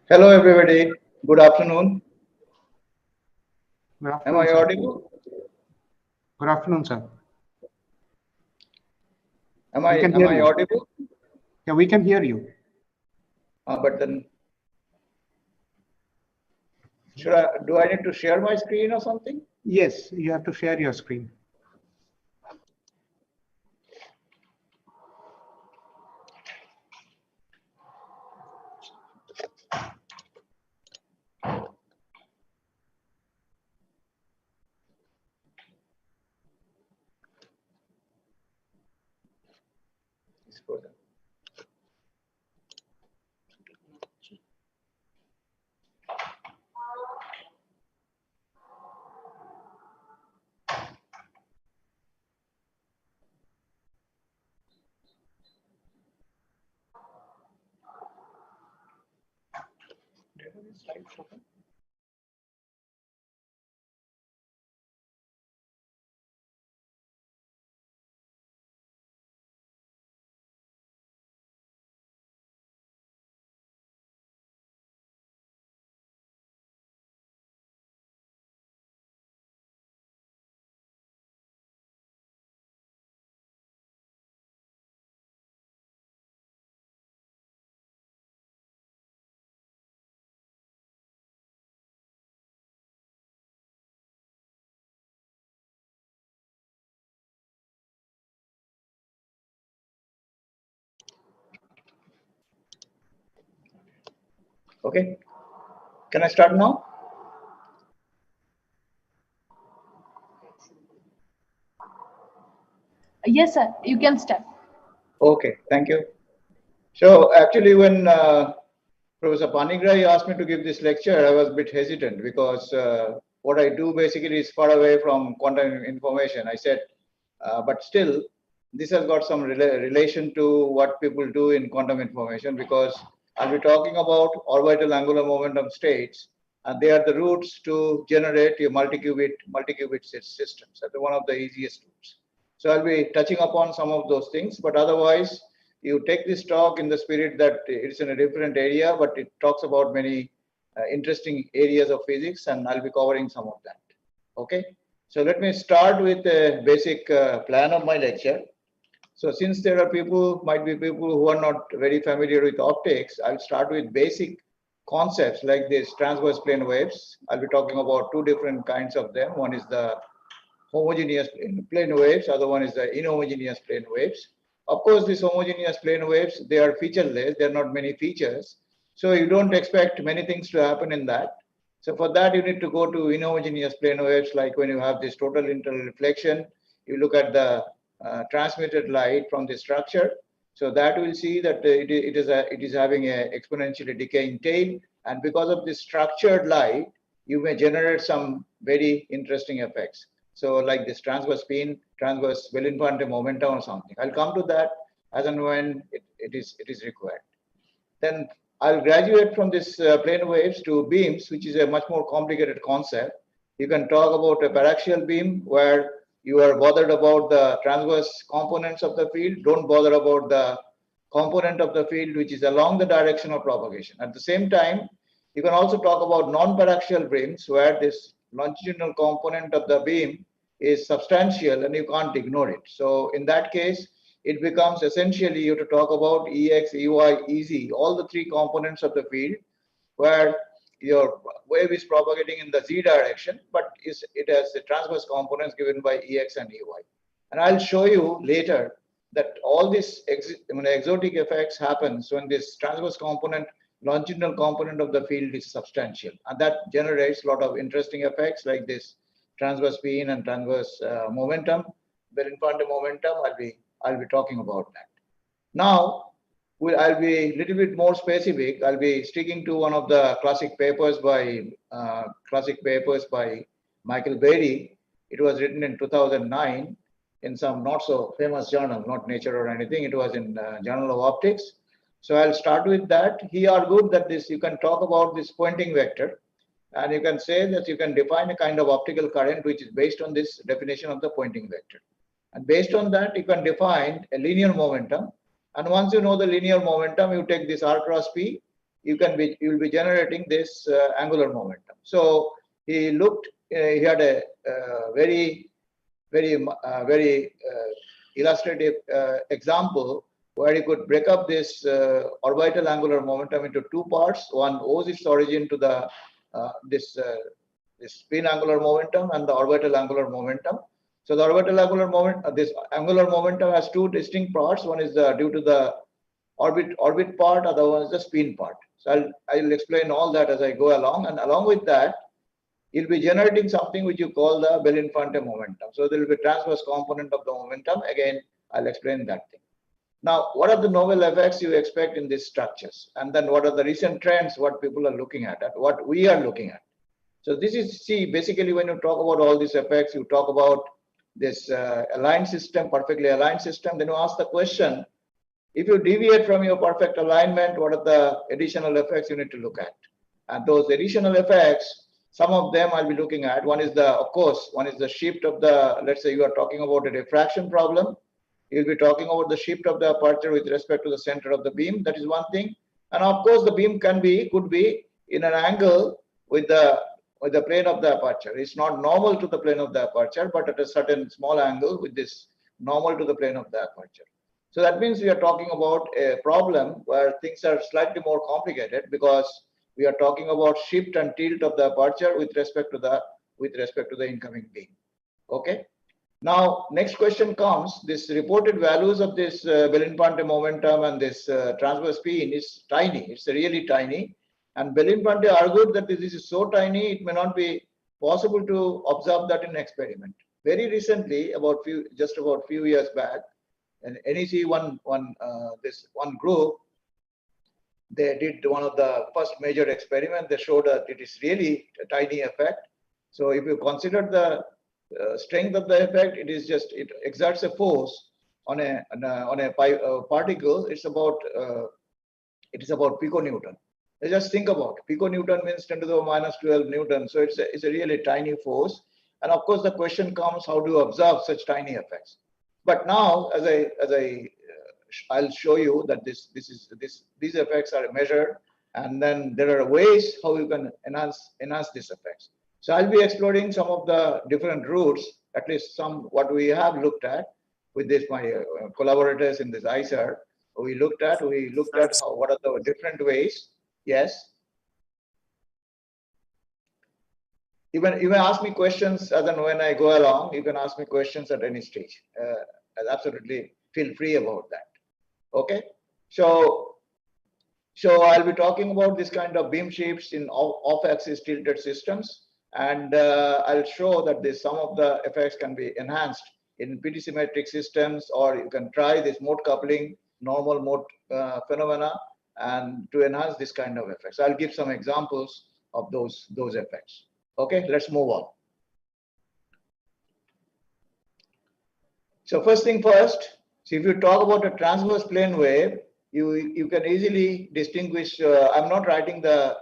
Hello, everybody. Good afternoon. Good Am afternoon, I sir. audible? Good afternoon, sir. Am We I can am hear I you. audible? Yeah, we can hear you. But then, do I need to share my screen or something? Yes, you have to share your screen. It's frozen. Okay. Can I start now? Yes, sir. You can start. Okay. Thank you. So actually, when Professor Panigrai asked me to give this lecture, I was a bit hesitant because what I do basically is far away from quantum information. I said, but still, this has got some relation to what people do in quantum information because I'll be talking about orbital angular momentum states, and they are the routes to generate your multi-qubit systems. That's one of the easiest routes. So I'll be touching upon some of those things, but otherwise, you take this talk in the spirit that it's in a different area, but it talks about many interesting areas of physics, and I'll be covering some of that. Okay. So let me start with a basic plan of my lecture. So since there are might be people who are not very familiar with optics, I'll start with basic concepts like this transverse plane waves. I'll be talking about two different kinds of them. One is the homogeneous plane waves, other one is the inhomogeneous plane waves. Of course, these homogeneous plane waves, they are featureless, there are not many features. So you don't expect many things to happen in that. So for that, you need to go to inhomogeneous plane waves, like when you have this total internal reflection, you look at the transmitted light from the structure. So that will see that it is having an exponentially decaying tail. And because of this structured light, you may generate some very interesting effects. So like this transverse spin, transverse well-informed momentum or something. I'll come to that as and when it is required. Then I'll graduate from this plane waves to beams, which is a much more complicated concept. You can talk about a paraxial beam where you are bothered about the transverse components of the field, don't bother about the component of the field which is along the direction of propagation. At the same time, you can also talk about non-paraxial beams where this longitudinal component of the beam is substantial and you can't ignore it. So in that case, it becomes essentially you to talk about Ex, Ey, Ez, all the three components of the field where your wave is propagating in the Z direction, but it has the transverse components given by Ex and Ey. And I'll show you later that all these exotic effects happens when this transverse component, longitudinal component of the field is substantial. And that generates a lot of interesting effects like this transverse spin and transverse momentum. The infant momentum, I'll be talking about that. Now, I'll be a little bit more specific. I'll be sticking to one of the classic papers by Michael Beatty. It was written in 2009 in some not so famous journal, not Nature or anything. It was in Journal of Optics. So I'll start with that. He argued that you can talk about this Poynting vector, and you can say that you can define a kind of optical current which is based on this definition of the Poynting vector. And based on that, you can define a linear momentum. And once you know the linear momentum, you take this R cross P, you will be generating this angular momentum. So he looked. He had a very illustrative example where he could break up this orbital angular momentum into two parts. One owes its origin to the this spin angular momentum and the orbital angular momentum. So the orbital angular moment, this angular momentum has two distinct parts. One is due to the orbit part, other one is the spin part. So I'll explain all that as I go along, and along with that, you'll be generating something which you call the Bell-Infante momentum. So there will be a transverse component of the momentum. Again, I'll explain that thing. Now, what are the novel effects you expect in these structures? And then what are the recent trends, what people are looking at what we are looking at? So this is, see, basically when you talk about all these effects, you talk about this aligned system, perfectly aligned system, then you ask the question, if you deviate from your perfect alignment, what are the additional effects you need to look at? And those additional effects, some of them I'll be looking at. One is of course, one is the shift of the, let's say you are talking about a diffraction problem. You'll be talking about the shift of the aperture with respect to the center of the beam. That is one thing. And of course, the beam could be in an angle with the plane of the aperture. It's not normal to the plane of the aperture, but at a certain small angle with this normal to the plane of the aperture. So that means we are talking about a problem where things are slightly more complicated, because we are talking about shift and tilt of the aperture with respect to the incoming beam. Okay. Now, next question comes. This reported values of this Bell-Infante momentum and this transverse spin is tiny. It's really tiny. And Bell-Infante argued that this is so tiny, it may not be possible to observe that in an experiment. Very recently, just about few years back, an NEC one group, they did one of the first major experiments. They showed that it is really a tiny effect. So if you consider the strength of the effect, it exerts a force on a particle. It is about piconewton. Just think about it. Piconewton means 10 to the minus 12 Newton. So it's a really tiny force. And of course, the question comes, how do you observe such tiny effects? But now, I'll show you that these effects are measured, and then there are ways how you can enhance these effects. So I'll be exploring some of the different routes, at least what we have looked at with my collaborators in this ICER. We looked at what are the different ways. Yes. You may ask me questions as and when I go along. You can ask me questions at any stage. Absolutely feel free about that. Okay. So I'll be talking about this kind of beam shapes in off-axis tilted systems, and I'll show that some of the effects can be enhanced in PT symmetric systems, or you can try this mode coupling, normal mode phenomena, and to enhance this kind of effects. I'll give some examples of those effects. Okay, let's move on. So first thing first, so if you talk about a transverse plane wave, you can easily distinguish. I'm not writing the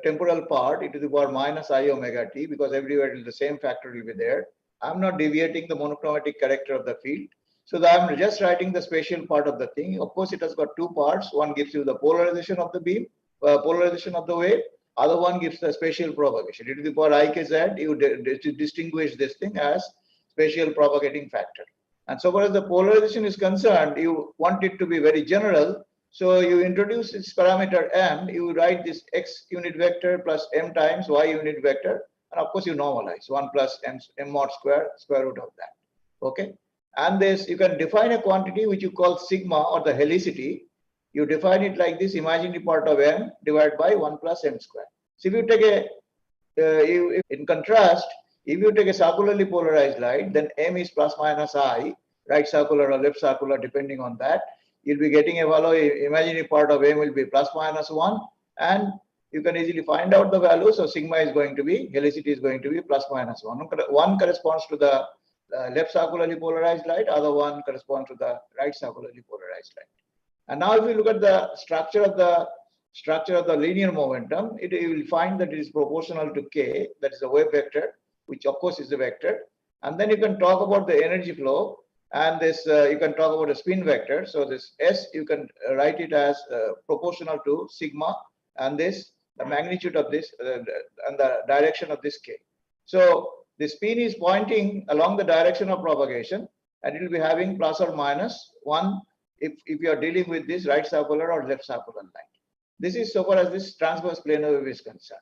temporal part, it is about minus I omega t, because everywhere the same factor will be there. I'm not deviating the monochromatic character of the field. So I'm just writing the spatial part of the thing. Of course, it has got two parts. One gives you the polarization of the beam, polarization of the wave. Other one gives the spatial propagation. E to the power ikz, you distinguish this thing as spatial propagating factor. And so far as the polarization is concerned, you want it to be very general. So you introduce this parameter m, you write this x unit vector plus m times y unit vector. And of course, you normalize 1 plus m mod square root of that. Okay. And this, you can define a quantity which you call sigma, or the helicity. You define it like this: imaginary part of m divided by 1 plus m square. So if you take in contrast, if you take a circularly polarized light, then m is plus minus I, right circular or left circular, depending on that. You'll be getting a value, imaginary part of m will be plus minus 1, and you can easily find out the value. So sigma is going to be, helicity is going to be plus minus 1. One corresponds to the left circularly polarized light, other one corresponds to the right circularly polarized light. And now if you look at the structure of the linear momentum, you will find that it is proportional to k, that is a wave vector, which of course is a vector. And then you can talk about the energy flow. and this you can talk about a spin vector. So this S you can write it as proportional to sigma, and this the magnitude of this and the direction of this k. So the spin is pointing along the direction of propagation, and it will be having plus or minus 1 if you are dealing with this right circular or left circular line. This is so far as this transverse planar wave is concerned.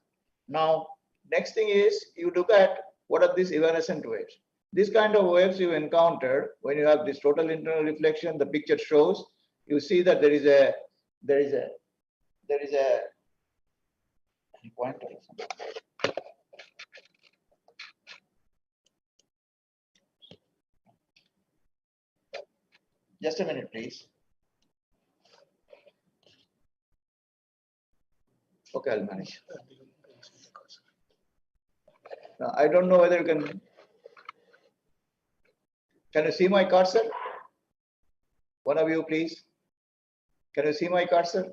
Now, next thing is you look at what are these evanescent waves. This kind of waves you encounter when you have this total internal reflection. The picture shows you see that there is a pointer. Just a minute, please. Okay, I'll manage. Now, I don't know whether you can you see my cursor? One of you, please. Can you see my cursor?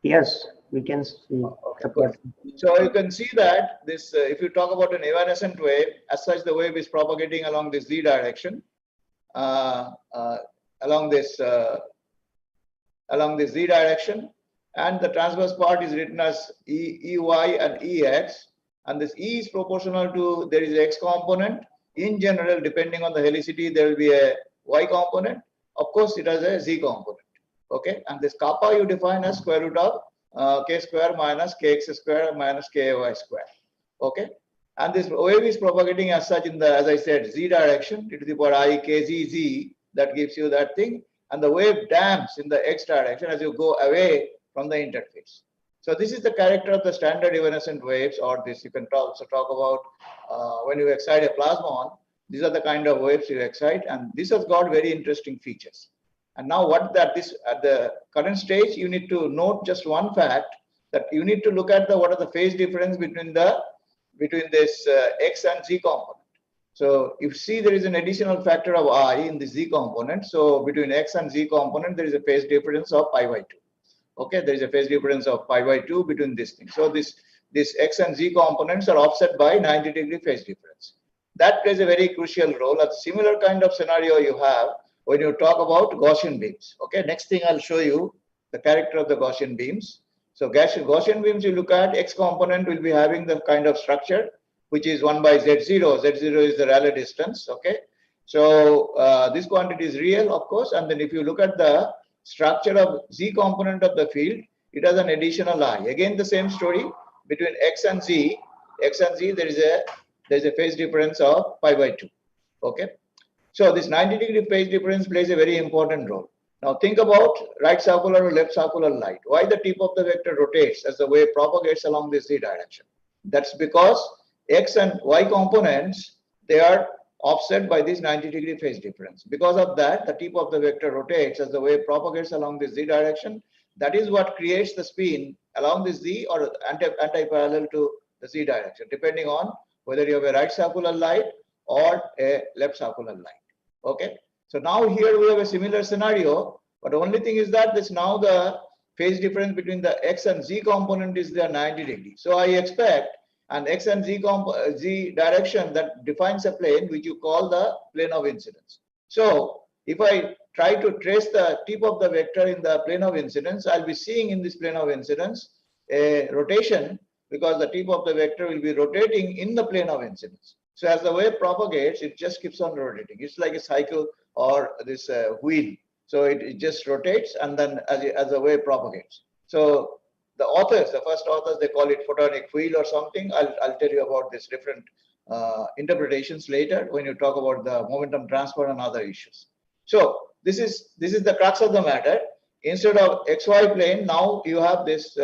Yes, we can see. Okay, good. So you can see that this, if you talk about an evanescent wave, as such, the wave is propagating along this z direction, along this z direction, and the transverse part is written as EY and EX, and this E is proportional to, there is an X component. In general, depending on the helicity, there will be a Y component. Of course, it has a Z component. Okay, and this kappa you define as square root of k square minus kx square minus ky square. Okay, and this wave is propagating as such in the, as I said, Z direction, e to the power I kzz, that gives you that thing, and the wave damps in the X direction as you go away from the interface. So this is the character of the standard evanescent waves, or this you can also talk about when you excite a plasmon. These are the kind of waves you excite, and this has got very interesting features. And now what that this at the current stage, you need to note just one fact, that you need to look at the what are the phase difference between this X and Z component. So if see there is an additional factor of I in the Z component, so between X and Z component there is a phase difference of pi by 2. Okay, there is a phase difference of pi by 2 between this thing. So this X and Z components are offset by 90-degree phase difference. That plays a very crucial role. A similar kind of scenario you have when you talk about Gaussian beams. Okay, next thing I'll show you the character of the Gaussian beams. So Gaussian beams, you look at X component will be having the kind of structure which is 1 by Z0. Z0 is the Rayleigh distance. Okay, so this quantity is real, of course, and then if you look at the structure of Z component of the field, it has an additional I. Again, the same story between X and Z. There is a phase difference of pi by 2. Okay, so this 90-degree phase difference plays a very important role. Now think about right circular or left circular light. Why the tip of the vector rotates as the wave propagates along this Z direction? That's because X and Y components, they are offset by this 90-degree phase difference. Because of that, the tip of the vector rotates as the wave propagates along this Z direction. That is what creates the spin along this Z or anti-parallel to the Z direction, depending on whether you have a right circular light or a left circular light. Okay, so now here we have a similar scenario, but the only thing is that this now the phase difference between the X and Z component is there 90 degrees. So I expect an X and Z direction that defines a plane which you call the plane of incidence. So if I try to trace the tip of the vector in the plane of incidence, I'll be seeing in this plane of incidence a rotation, because the tip of the vector will be rotating in the plane of incidence. So as the wave propagates, it just keeps on rotating. It's like a cycle or this wheel. So it just rotates, and then as the wave propagates. So the authors, the first authors, they call it photonic wheel or something. I'll tell you about this different interpretations later when you talk about the momentum transfer and other issues. So this is the crux of the matter. Instead of XY plane, now you have this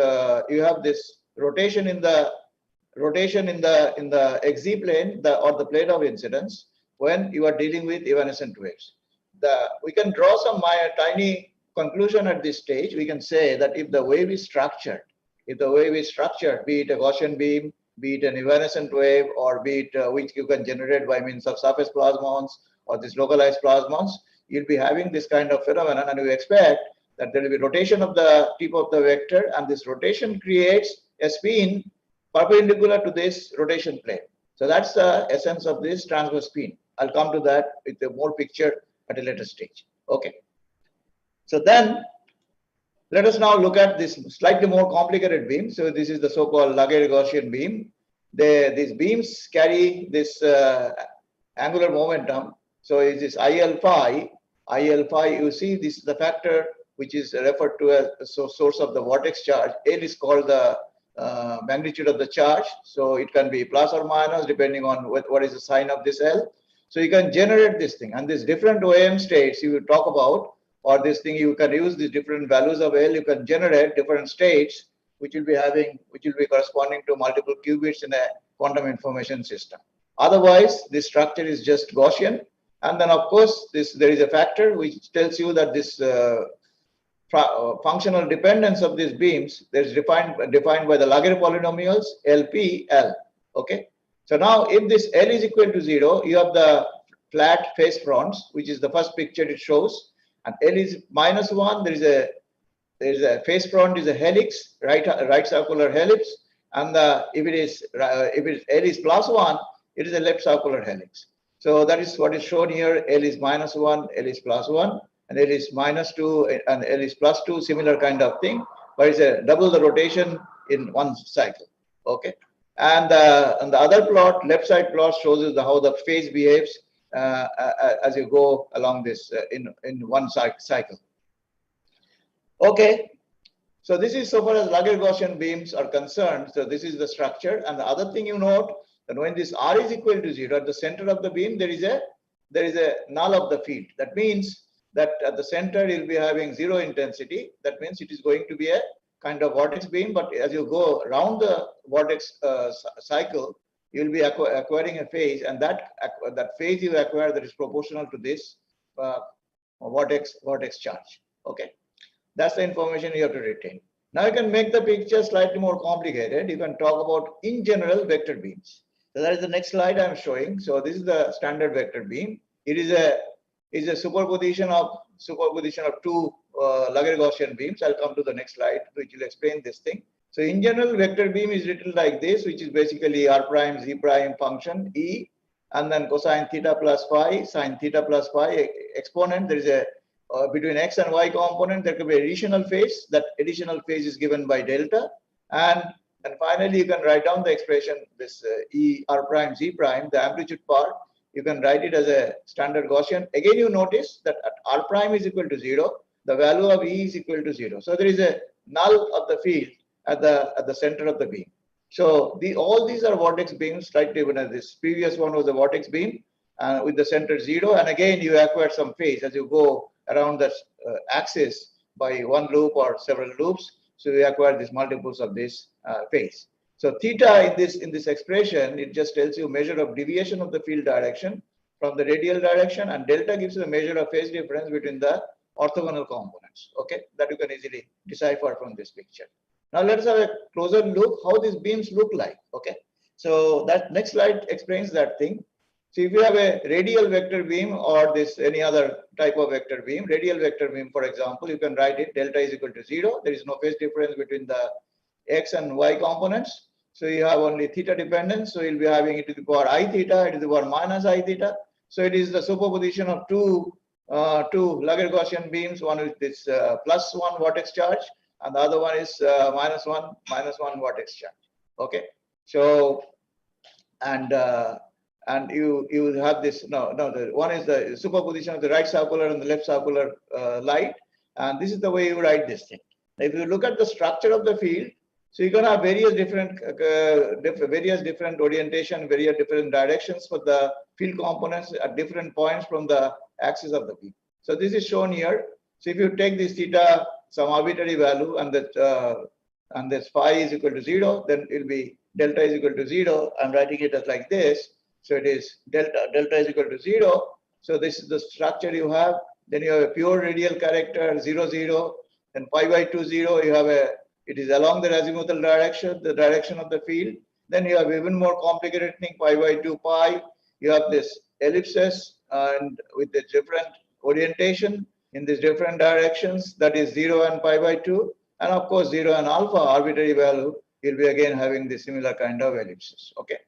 rotation in the XZ plane, or the plane of incidence, when you are dealing with evanescent waves. We can draw some tiny conclusion at this stage. We can say that if the wave is structured, be it a Gaussian beam, be it an evanescent wave, or be it which you can generate by means of surface plasmons or these localized plasmons, you'll be having this kind of phenomenon, and you expect that there will be rotation of the tip of the vector, and this rotation creates a spin perpendicular to this rotation plane. So that's the essence of this transverse spin. I'll come to that with a more picture at a later stage. Okay. So then let us now look at this slightly more complicated beam. So this is the so-called Luggage Gaussian beam. These beams carry this angular momentum. So is this IL phi. IL phi, you see this is the factor which is referred to as the source of the vortex charge. L is called the magnitude of the charge. So it can be plus or minus depending on what is the sign of this L. So you can generate this thing, and these different OM states you will talk about, or this thing you can use these different values of L. You can generate different states which will be corresponding to multiple qubits in a quantum information system. Otherwise, this structure is just Gaussian, and then of course there is a factor which tells you that this functional dependence of these beams is defined by the Luggage polynomials LP L. Okay. So now if this L is equal to 0, you have the flat phase fronts, which is the first picture it shows, and L is -1. There is a phase front is a helix, right circular helix, and if L is +1, it is a left circular helix. So that is what is shown here. L is -1, L is +1, and L is -2, and L is +2. Similar kind of thing, but it's a double the rotation in one cycle. Okay. And the other plot, left side plot, shows you how the phase behaves as you go along this in one cycle. Okay, so this is so far as Luggage Gaussian beams are concerned. So this is the structure, and the other thing you note that when this R is equal to 0 at the center of the beam, there is a null of the field. That means that at the center you'll be having 0 intensity. That means it is going to be a kind of vortex beam, but as you go around the vortex cycle, you'll be acquiring a phase, and that phase you acquire that is proportional to this vortex charge. Okay, that's the information you have to retain. Now you can make the picture slightly more complicated. You can talk about in general vector beams. So that is the next slide I'm showing. So this is the standard vector beam. It is a superposition of two Luggage Gaussian beams. I'll come to the next slide, which will explain this thing. So in general, vector beam is written like this, which is basically R prime Z prime function E, and then cosine theta plus phi, sine theta plus phi exponent. There is a between X and Y component, there could be additional phase. That additional phase is given by delta, and finally you can write down the expression this E R prime Z prime, the amplitude part. You can write it as a standard Gaussian. Again, you notice that at R prime is equal to 0, the value of E is equal to 0. So there is a null of the field at the center of the beam. So all these are vortex beams, slightly different. As this previous one was a vortex beam with the center 0, and again you acquire some phase as you go around the axis by one loop or several loops. So you acquire these multiples of this phase. So theta in this expression, it just tells you measure of deviation of the field direction from the radial direction, and delta gives you a measure of phase difference between the orthogonal components. Okay, that you can easily decipher from this picture. Now let's have a closer look how these beams look like. Okay, so that next slide explains that thing. So if you have a radial vector beam or any other type of vector beam, radial vector beam, for example, you can write it delta is equal to 0. There is no phase difference between the X and Y components. So you have only theta dependence. So you'll be having e to the power I theta, e to the power minus I theta. So it is the superposition of two Luggage Gaussian beams. One is this +1 vortex charge, and the other one is -1 vortex charge. Okay. So and you have this the one is the superposition of the right circular and the left circular light, and this is the way you write this thing. If you look at the structure of the field, so you're going to have various different orientation, various different directions for the field components at different points from the axis of the beam. So this is shown here. So if you take this theta, some arbitrary value, and this phi is equal to 0, then it will be delta is equal to 0. I'm writing it as like this. So it is delta is equal to 0. So this is the structure you have. Then you have a pure radial character 0 0. Then pi by 2 0. You have it is along the azimuthal direction, the direction of the field. Then you have even more complicated thing, pi by 2 pi. You have this ellipses and with the different orientation in these different directions, that is 0 and pi by 2. And of course 0 and alpha, arbitrary value, you'll be again having the similar kind of ellipses. Okay.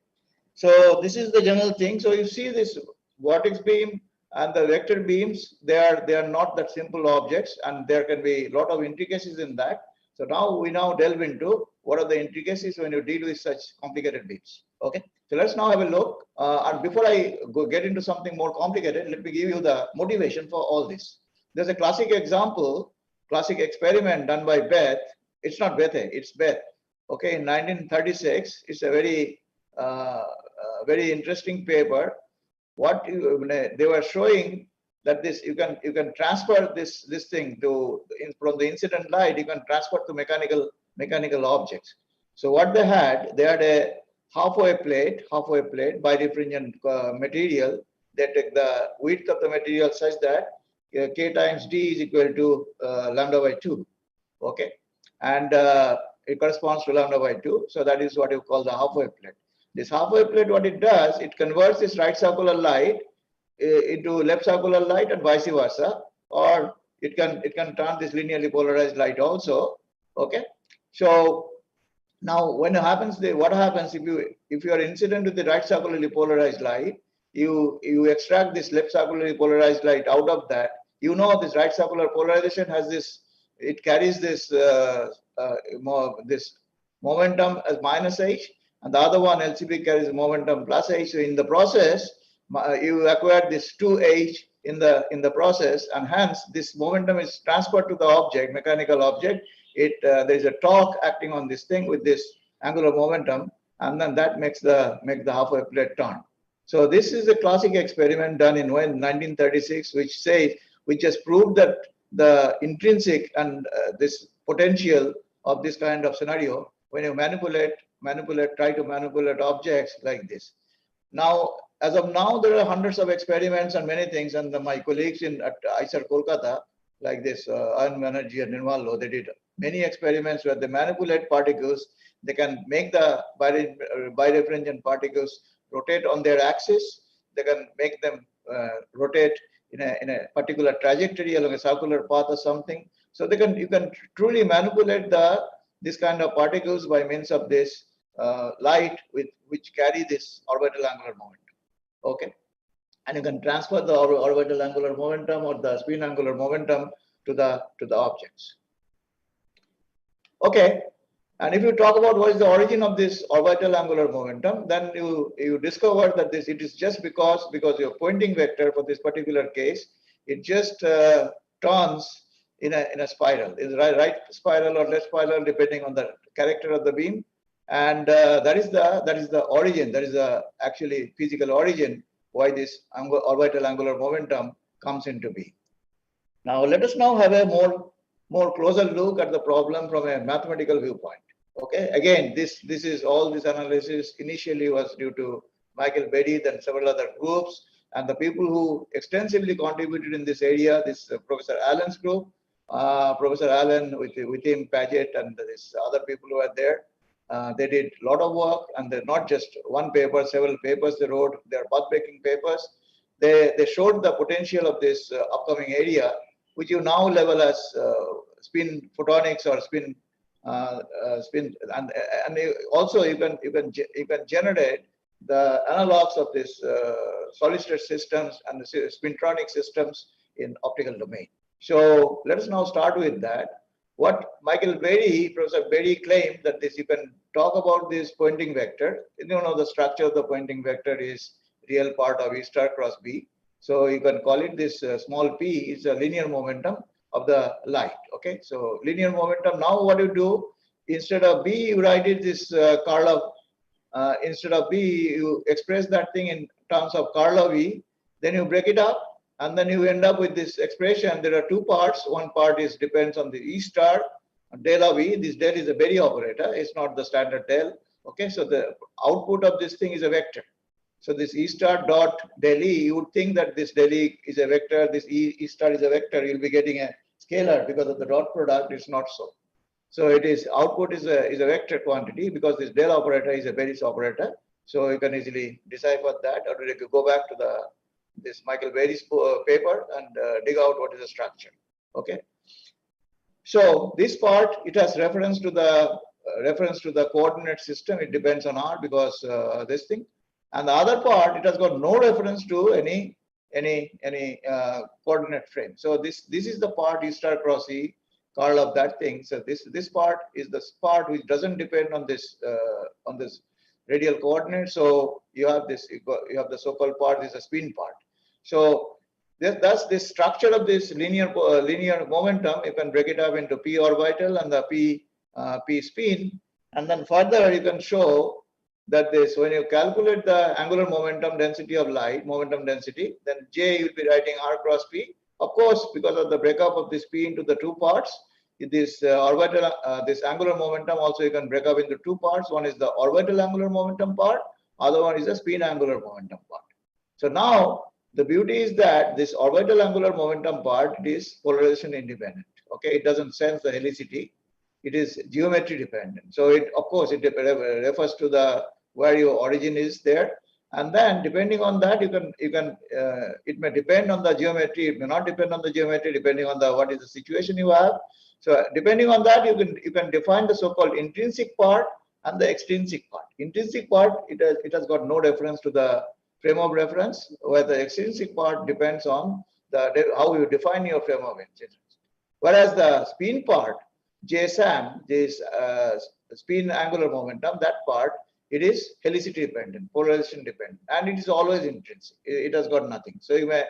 So this is the general thing. So you see this vortex beam and the vector beams, they are not that simple objects, and there can be a lot of intricacies in that. So now we delve into what are the intricacies when you deal with such complicated beams. Okay, so let's now have a look. And before I get into something more complicated, let me give you the motivation for all this. There's a classic example, classic experiment done by Beth. It's not Bethe, it's Beth. Okay, in 1936, it's a very interesting paper. What they were showing that this you can transfer this thing to from the incident light, you can transfer to mechanical objects. So what they had a halfway plate birefringent material. They take the width of the material such that K times D is equal to lambda by 2. Okay, and it corresponds to lambda by 2. So that is what you call the halfway plate. This halfway plate, what it does, it converts this right circular light into left circular light and vice versa, or it can turn this linearly polarized light also. Okay, so now when it happens, what happens if you are incident with the right circularly polarized light, you extract this left circularly polarized light out of that. You know this right circular polarization has this, it carries this this momentum as minus h, and the other one LCB carries momentum plus h. So in the process, you acquire this 2h in the process, and hence this momentum is transferred to the object, mechanical object. There is a torque acting on this thing with this angular momentum, and then that makes the halfway plate turn. So this is a classic experiment done in 1936, which just proved that the intrinsic and this potential of this kind of scenario when you try to manipulate objects like this. Now, as of now, there are hundreds of experiments and many things, and my colleagues at ISR Kolkata, like this Anand Banerjee and Nirmal, they did many experiments where they manipulate particles. They can make the birefringent particles rotate on their axis. They can make them rotate in a particular trajectory along a circular path or something. So you can truly manipulate this kind of particles by means of this light which carry this orbital angular momentum. Okay, and you can transfer the orbital angular momentum or the spin angular momentum to the objects. Okay, and if you talk about what is the origin of this orbital angular momentum, then you discover that it is just because your pointing vector for this particular case, it just turns in a spiral, is right spiral or left spiral depending on the character of the beam, and that is the origin. That is the actually physical origin why this orbital angular momentum comes into being. Now let us now have a more closer look at the problem from a mathematical viewpoint. Okay, again, this analysis initially was due to Michael Berry, then several other groups, and the people who extensively contributed in this area. This Professor Allen's group, Professor Allen with him, Paget, and this other people who are there. They did a lot of work, and they're not just one paper, several papers they wrote. They're path-breaking papers. They showed the potential of this upcoming area, which you now label as spin photonics or spin, and also you can generate the analogs of this solid-state systems and the spintronic systems in optical domain. So let us now start with that. What Professor Berry claimed that you can talk about this pointing vector. You know the structure of the pointing vector is real part of E star cross B. So you can call it this small p is a linear momentum of the light. Okay, so linear momentum. Now what you do, instead of B, you write it this curl of, instead of B, you express that thing in terms of curl of E, then you break it up, and then you end up with this expression. There are two parts. One part depends on the E star, del of E. This del is a Berry operator. It's not the standard del. Okay, so the output of this thing is a vector. So this E star dot del E, you would think that this del E is a vector, this E star is a vector, you'll be getting a scalar because of the dot product. It's not so. So it is output is a vector quantity because this del operator is a Berry's operator. So you can easily decipher that, or you could go back to this Michael Berry's paper and dig out what is the structure. Okay. So this part, it has reference to the coordinate system. It depends on R because this thing. and the other part, it has got no reference to any coordinate frame. So this is the part E star cross E, curl of that thing. So this part is the part which doesn't depend on this radial coordinate. So you have this, you have the so-called part is a spin part. So thus this structure of this linear momentum, you can break it up into p orbital and the p spin, and then further you can show that this, when you calculate the angular momentum density of light, momentum density, then J you will be writing r cross p. Of course, because of the breakup of this p into the two parts, this orbital, this angular momentum also you can break up into two parts. One is the orbital angular momentum part, other one is the spin angular momentum part. So now the beauty is that this orbital angular momentum part is polarization independent. Okay, it doesn't sense the helicity. It is geometry dependent. So it, of course, it refers to the where your origin is there, and then depending on that, it may depend on the geometry. It may not depend on the geometry, depending on the what is the situation you have. So depending on that, you can define the so-called intrinsic part and the extrinsic part. Intrinsic part, it has got no reference to the frame of reference, where the extrinsic part depends on the how you define your frame of reference. Whereas the spin part, JSAM, this spin angular momentum, that part, it is helicity dependent, polarization dependent, and it is always intrinsic. It has got nothing. So you may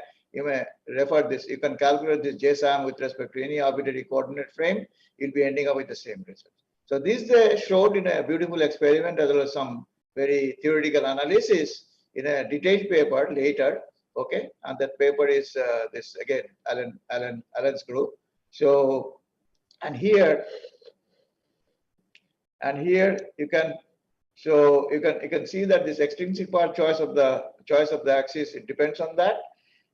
refer this. You can calculate this JSAM with respect to any arbitrary coordinate frame. You'll be ending up with the same result. So this they showed in a beautiful experiment as well as some very theoretical analysis in a detailed paper later. Okay, and that paper is this again Allen's group. So and here you can. So you can see that this extrinsic part choice of the axis, it depends on that.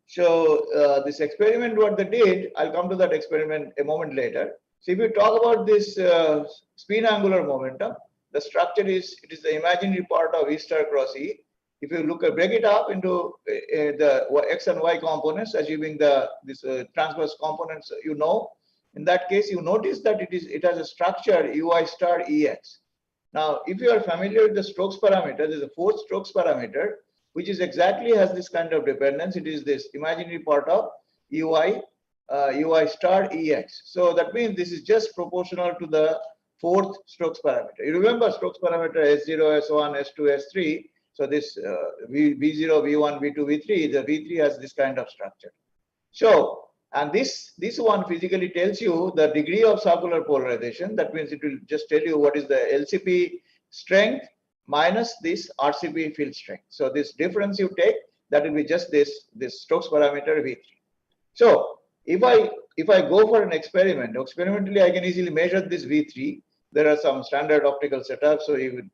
So this experiment what they did, I'll come to that experiment a moment later. So if you talk about this spin angular momentum, the structure is, it is the imaginary part of E star cross E. If you break it up into the x and y components, assuming this transverse components, in that case you notice that it has a structure ui star ex. Now, if you are familiar with the Stokes parameter, there is a fourth Stokes parameter, which is exactly has this kind of dependence. It is this imaginary part of ui star ex. So that means this is just proportional to the fourth Stokes parameter. You remember Stokes parameter S0, S1, S2, S3. So this V0, V1, V2, V3, the V3 has this kind of structure. So, and this one physically tells you the degree of circular polarization. That means it will just tell you what is the LCP strength minus this RCP field strength. So this difference you take, that will be just this Stokes parameter V3. So if I go for an experiment, experimentally I can easily measure this V3. There are some standard optical setups. So you would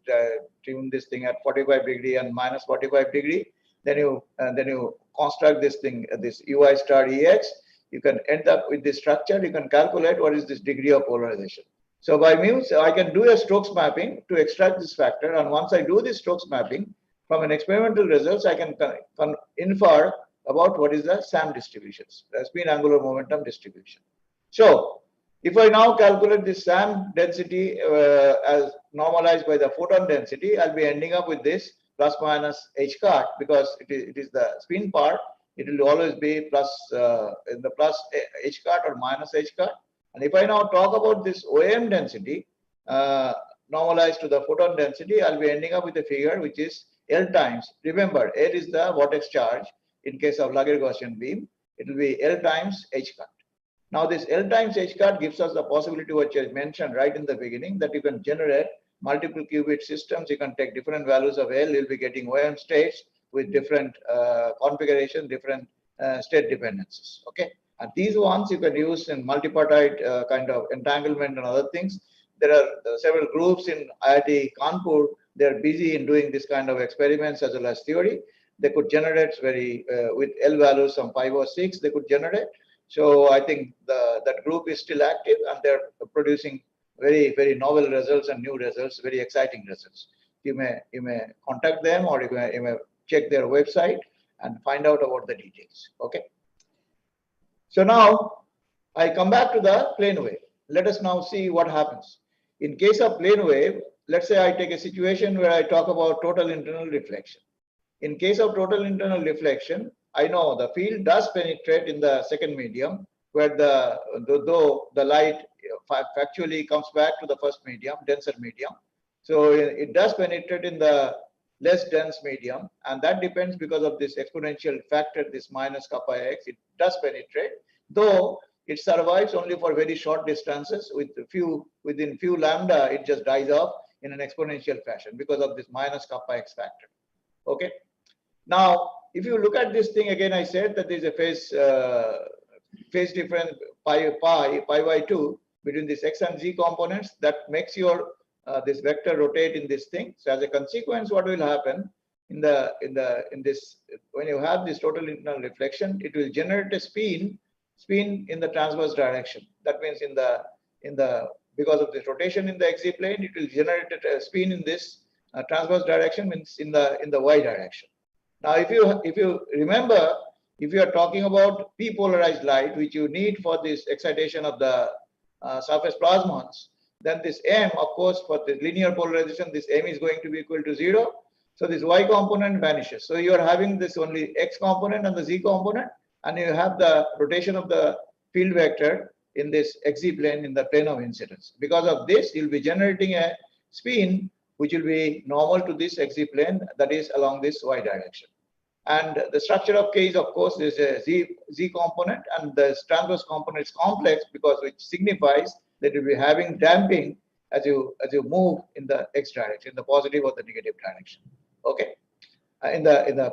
tune this thing at 45 degree and minus 45 degree. Then you construct this thing, this ui star ex. You can end up with this structure. You can calculate what is this degree of polarization. So by means, I can do a Stokes mapping to extract this factor. And once I do this Stokes mapping from an experimental results, I can infer about what is the SAM distributions, the spin angular momentum distribution. So if I now calculate this SAM density as normalized by the photon density, I'll be ending up with this plus minus h cut, because it is the spin part. It will always be plus in the plus h cut or minus h cut. And if I now talk about this OM density normalized to the photon density, I'll be ending up with a figure which is L times. Remember, L is the vortex charge. In case of Luggage Gaussian beam, it will be L times h cut. Now this L times h cut gives us the possibility, which I mentioned right in the beginning, that you can generate multiple qubit systems. You can take different values of L. You'll be getting OM states with different configuration, different state dependencies. Okay, and these ones you can use in multipartite kind of entanglement and other things. There are several groups in IIT Kanpur. They're busy in doing this kind of experiments as well as theory. They could generate with L values some 5 or 6. They could generate. So I think that group is still active, and they're producing very, very novel results and new results, very exciting results. You may contact them, or you may check their website and find out about the details. Okay. So now I come back to the plane wave. Let us now see what happens. In case of plane wave, let's say I take a situation where I talk about total internal reflection. in case of total internal reflection, I know the field does penetrate in the second medium, where though the light factually comes back to the first medium, denser medium. So it does penetrate in the less dense medium, and that depends because of this exponential factor, this minus kappa x. It does penetrate, though it survives only for very short distances. Within few lambda, it just dies off in an exponential fashion because of this minus kappa x factor. Okay. Now, if you look at this thing again, I said that there is a phase difference pi by 2 between this x and z components that makes your this vector rotate in this thing. So as a consequence, what will happen in this when you have this total internal reflection, it will generate a spin in the transverse direction. That means because of this rotation in the x-z plane, it will generate a spin in this transverse direction, means in the y direction. Now, if you remember, if you are talking about p-polarized light, which you need for this excitation of the surface plasmons, then this m, of course, for the linear polarization, this m is going to be equal to 0. So this y component vanishes. So you are having this only x component and the z component, and you have the rotation of the field vector in this x-z plane, in the plane of incidence. Because of this, you'll be generating a spin which will be normal to this x-z plane, that is along this y direction. And the structure of K is, of course, there's a z component, and the transverse component is complex, because which signifies that you'll be having damping as you move in the x direction, in the positive or the negative direction. Okay, in the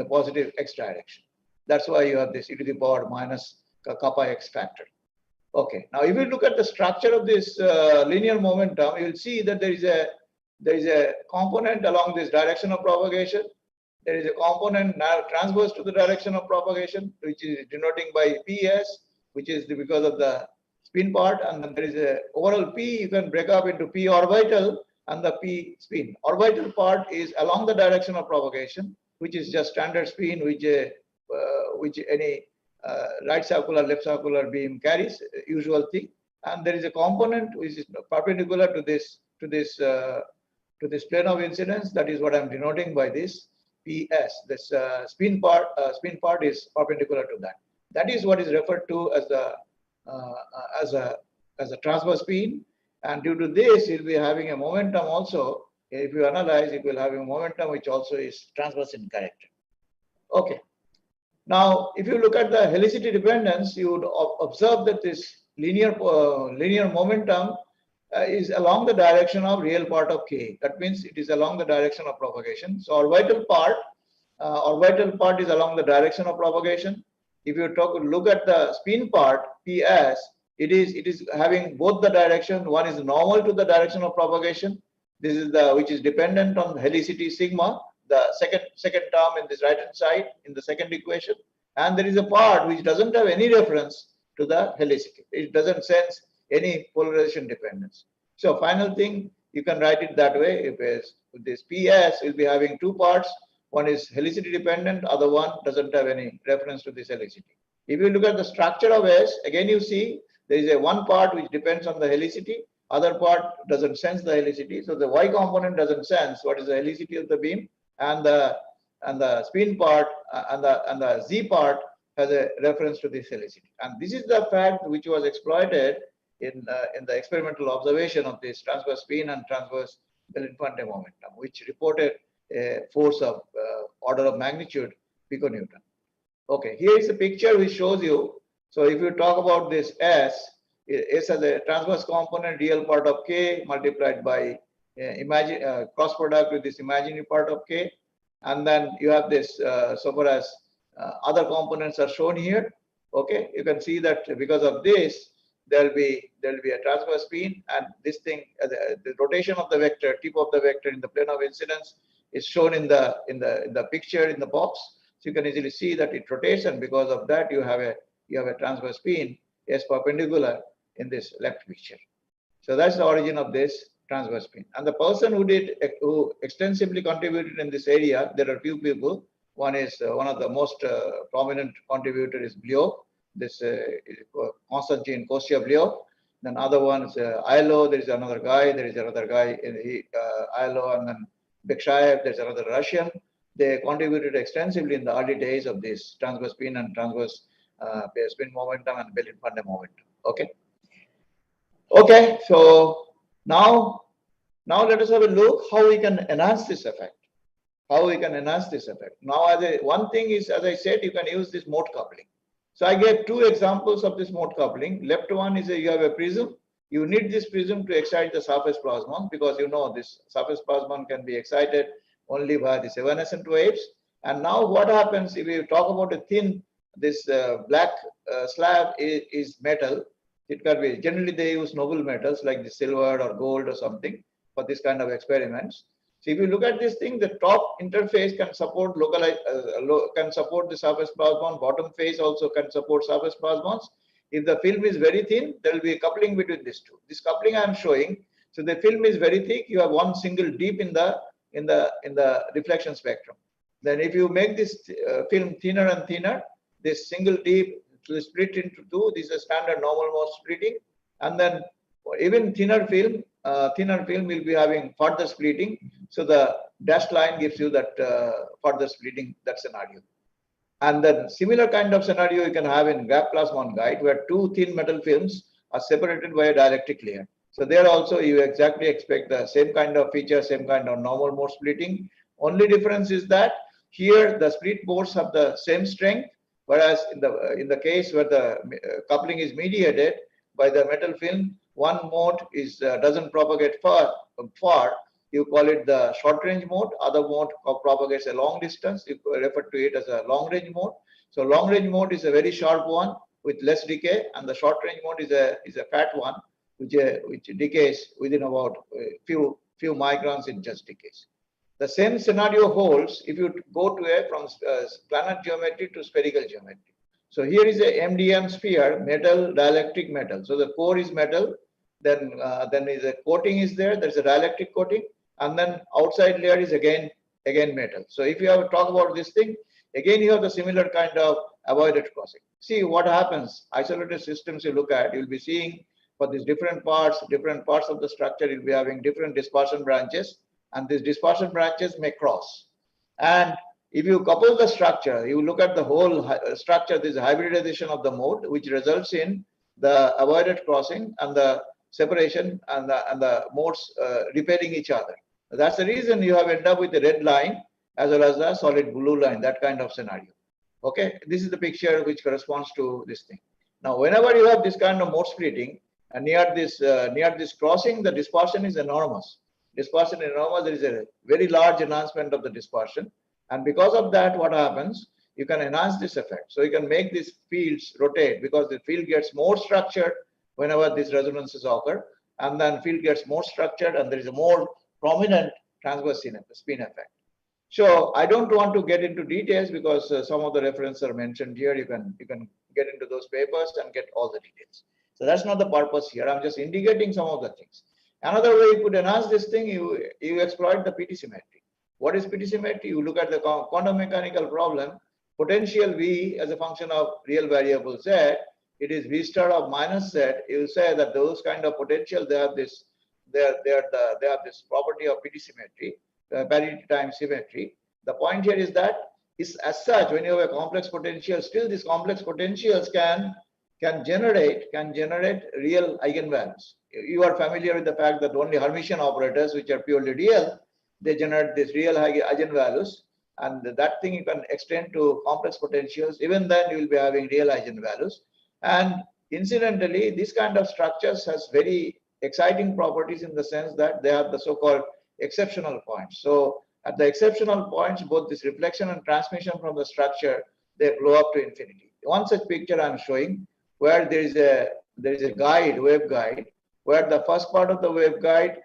positive x direction. That's why you have this e to the power minus kappa x factor. Okay, now if you look at the structure of this linear momentum, you will see that there is a component along this direction of propagation. There is a component now transverse to the direction of propagation, which is denoting by PS, which is because of the spin part, and then there is a overall P. You can break up into P orbital and the P spin. Orbital part is along the direction of propagation, which is just standard spin, which any right circular, left circular beam carries, usual thing. And there is a component which is perpendicular to this plane of incidence. That is what I'm denoting by this PS. This spin part is perpendicular to that. That is what is referred to as a transverse spin. And due to this, you'll be having a momentum also. If you analyze, it will have a momentum which also is transverse in character. Okay. Now, if you look at the helicity dependence, you would observe that this linear momentum is along the direction of real part of K. That means it is along the direction of propagation. So orbital part is along the direction of propagation. If you look at the spin part, PS, it is having both the direction. One is normal to the direction of propagation. This is which is dependent on helicity sigma, the second term in this right hand side in the second equation. And there is a part which doesn't have any reference to the helicity. It doesn't sense any polarization dependence. So final thing, you can write it that way. If this PS will be having two parts. One is helicity dependent, other one doesn't have any reference to this helicity. If you look at the structure of S, again you see there is a one part which depends on the helicity, other part doesn't sense the helicity. So the Y component doesn't sense what is the helicity of the beam, and the spin part and the Z part has a reference to this helicity. And this is the fact which was exploited in the experimental observation of this transverse spin and transverse Bell-Infante momentum, which reported a force of order of magnitude piconewton. Okay, here is a picture which shows you. So if you talk about this S has a transverse component, real part of K multiplied by cross product with this imaginary part of K, and then you have this so far as other components are shown here. Okay, you can see that because of this there will be a transverse spin, and this thing the rotation of the vector, tip of the vector in the plane of incidence is shown in the picture in the box. So you can easily see that it rotates, and because of that you have a transverse spin S perpendicular in this left picture. So that's the origin of this transverse spin. And the person who extensively contributed in this area, there are few people. One is one of the most prominent contributor is Bliot, this Constantin Kostyav-Bliot. Then other one is Ilo. There is another guy. There is another guy in Ilo, and then Bekshayev. There's another Russian. they contributed extensively in the early days of this transverse spin and transverse spin momentum and Berlin-Fande momentum. Okay. Okay. So now let us have a look how we can enhance this effect. How we can enhance this effect. Now, one thing is, as I said, you can use this mode coupling. So I gave two examples of this mode coupling. Left one is you have a prism. You need this prism to excite the surface plasmon, because you know this surface plasmon can be excited only by this evanescent waves. And now what happens if you talk about a thin, this black slab is metal. It can be, generally they use noble metals like the silver or gold or something for this kind of experiments. So if you look at this thing, the top interface can support can support the surface plasmon. Bottom face also can support surface plasmons. If the film is very thin, there will be a coupling between these two. This coupling I am showing. So the film is very thick. You have one single deep in the reflection spectrum. Then if you make this film thinner and thinner, this single deep will split into two. This is a standard normal mode splitting, and then even thinner film will be having further splitting. So the dashed line gives you that further splitting, that scenario. And then similar kind of scenario you can have in gap plasmon guide, where two thin metal films are separated by a dielectric layer. So there also you exactly expect the same kind of feature, same kind of normal mode splitting. Only difference is that here the split modes have the same strength, whereas in the case where the coupling is mediated by the metal film, one mode is doesn't propagate far. You call it the short range mode. Other mode propagates a long distance. You refer to it as a long range mode. So long range mode is a very sharp one with less decay, and the short range mode is a fat one which decays within about a few microns. It just decays. The same scenario holds if you go to from planar geometry to spherical geometry. So here is a MDM sphere, metal, dielectric metal. So the core is metal. Then is a coating is there. There's a dielectric coating, and then outside layer is again metal. So if you have to talk about this thing, again you have the similar kind of avoided crossing. See what happens. Isolated systems you look at, you'll be seeing for these different parts of the structure, you'll be having different dispersion branches, and these dispersion branches may cross. And if you couple the structure, you look at the whole structure, this hybridization of the mode, which results in the avoided crossing and the separation and the modes repairing each other. That's the reason you have ended up with a red line as well as a solid blue line, that kind of scenario. Okay, this is the picture which corresponds to this thing. Now, whenever you have this kind of mode splitting, and near this crossing, the dispersion is enormous. Dispersion is enormous. There is a very large enhancement of the dispersion, and because of that, what happens? You can enhance this effect. So you can make these fields rotate, because the field gets more structured whenever these resonances occur, and then field gets more structured, and there is a more prominent transverse spin effect. So I don't want to get into details, because some of the references are mentioned here. You can get into those papers and get all the details. So that's not the purpose here. I'm just indicating some of the things. Another way you could enhance this thing, you exploit the PT symmetry. What is PT symmetry? You look at the quantum mechanical problem. Potential V as a function of real variable Z, it is V star of minus Z. You say that those kind of potential, they have this property of PT symmetry, parity time symmetry. The point here is that as such, when you have a complex potential, still these complex potentials can generate real eigenvalues. You are familiar with the fact that only Hermitian operators, which are purely real, they generate these real eigenvalues, and that thing you can extend to complex potentials. Even then, you will be having real eigenvalues. And incidentally, this kind of structures has very exciting properties in the sense that they have the so-called exceptional points. So at the exceptional points, both this reflection and transmission from the structure, they blow up to infinity. One such picture I'm showing, where there is a waveguide, where the first part of the waveguide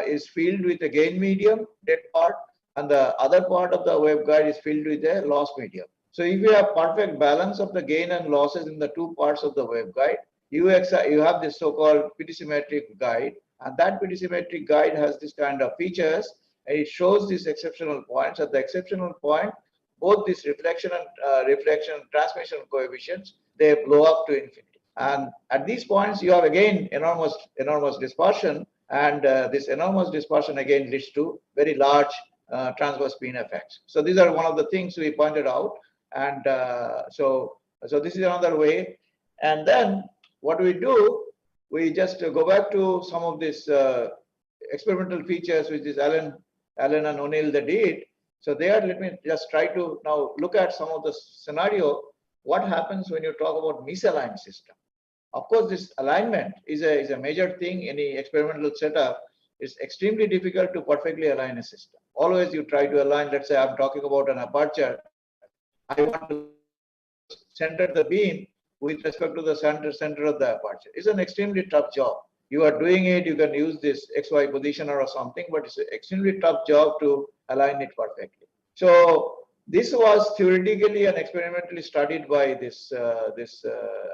is filled with a gain medium, dead part, and the other part of the waveguide is filled with a loss medium. So if you have perfect balance of the gain and losses in the two parts of the waveguide, you have this so-called PT symmetric guide, and that PT symmetric guide has this kind of features, and it shows these exceptional points. At the exceptional point, both this reflection and transmission coefficients, they blow up to infinity. And at these points, you have again enormous dispersion, and this enormous dispersion again leads to very large transverse spin effects. So these are one of the things we pointed out, and so this is another way. And then what we do, we just go back to some of these experimental features which is Allen and O'Neill they did. So there, let me just try to now look at some of the scenario. What happens when you talk about misaligned system? Of course, this alignment is a major thing. Any experimental setup is extremely difficult to perfectly align a system. Always you try to align. Let's say I'm talking about an aperture. I want to center the beam with respect to the center of the aperture. It's an extremely tough job. You are doing it, you can use this XY positioner or something, but it's an extremely tough job to align it perfectly. So this was theoretically and experimentally studied by this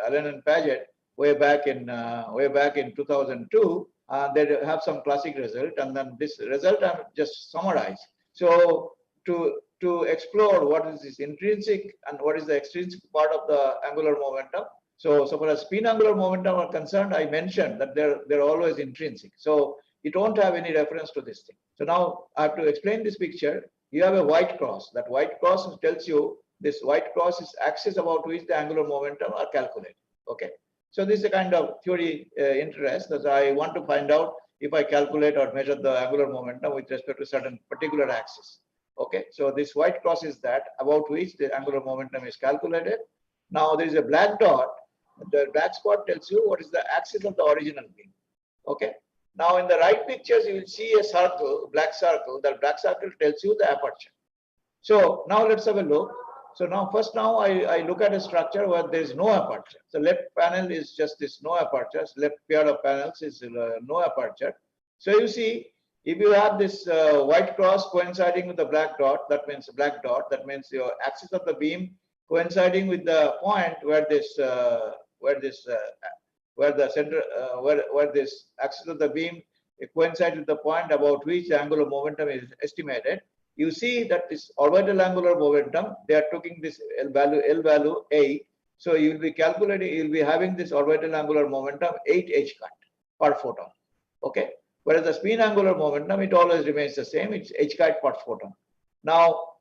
Allen and Paget way back in 2002. They have some classic result, and then this result I'm just summarize. So to explore what is this intrinsic and what is the extrinsic part of the angular momentum. So far as spin angular momentum are concerned, I mentioned that they're always intrinsic. So you don't have any reference to this thing. So now I have to explain this picture. You have a white cross. That white cross tells you this white cross is axis about which the angular momentum are calculated. Okay. So this is a kind of theory interest that I want to find out if I calculate or measure the angular momentum with respect to certain particular axis. Okay. So this white cross is that about which the angular momentum is calculated. Now there is a black dot. The black spot tells you what is the axis of the original beam. Okay. Now in the right pictures, you will see a circle, black circle. That black circle tells you the aperture. So now let's have a look. So now first I look at a structure where there is no aperture. The left panel is just this no aperture. Left pair of panels is no aperture. So you see, if you have this white cross coinciding with the black dot, that means black dot. That means your axis of the beam coinciding with the point where this axis of the beam coincides with the point about which the angular momentum is estimated. You see that this orbital angular momentum, they are taking this L value 8. So you will be calculating, you will be having this orbital angular momentum 8 h cut per photon. Okay. Whereas the spin angular momentum, it always remains the same. It's h cut per photon. Now,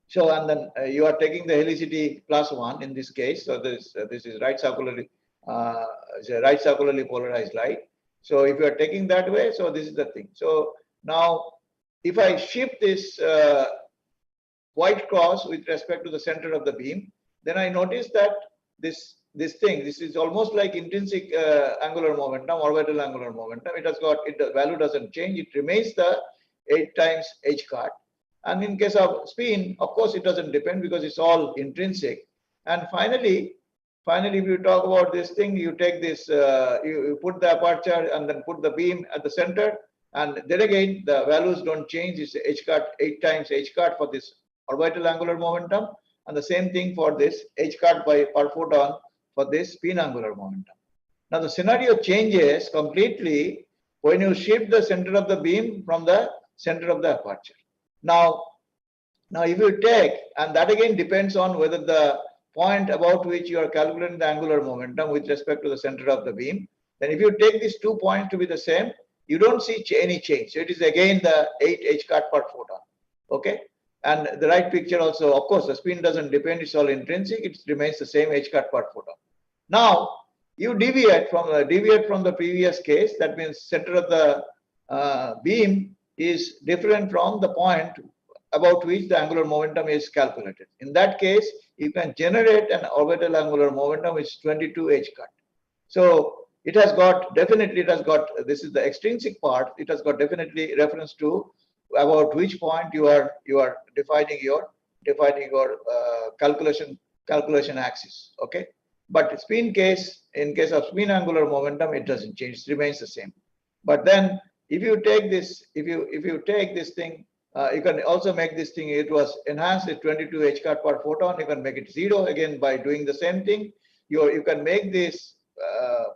so and then you are taking the helicity +1 in this case. So this is right circularly polarized light. So if you are taking that way, so this is the thing. So now, if I shift this white cross with respect to the center of the beam, then I notice that this is almost like intrinsic angular momentum, orbital angular momentum. It has got the value doesn't change. It remains the 8 times h cut. And in case of spin, of course, it doesn't depend because it's all intrinsic. And finally, if you talk about this thing, you take this, you put the aperture and then put the beam at the center. And then again, the values don't change. It's h cut 8 times h cut for this orbital angular momentum, and the same thing for this h cut per photon for this spin angular momentum. Now the scenario changes completely when you shift the center of the beam from the center of the aperture. Now if you take, and that again depends on whether the point about which you are calculating the angular momentum with respect to the center of the beam, then if you take these 2 points to be the same, you don't see any change. So it is again the 8 h cut per photon. Okay. And the right picture also, of course, the spin doesn't depend. It's all intrinsic. It remains the same h cut per photon. Now you deviate from the previous case. That means center of the beam is different from the point about which the angular momentum is calculated. In that case, you can generate an orbital angular momentum which is 22 h cut. So it has got this is the extrinsic part. It has got definitely reference to about which point you are defining your calculation axis. Okay, but in case of spin angular momentum, it doesn't change. It remains the same. But then if you take this, if you take this thing, you can also make this thing. It was enhanced at 22 h cut per photon. You can make it 0 again by doing the same thing. You can make this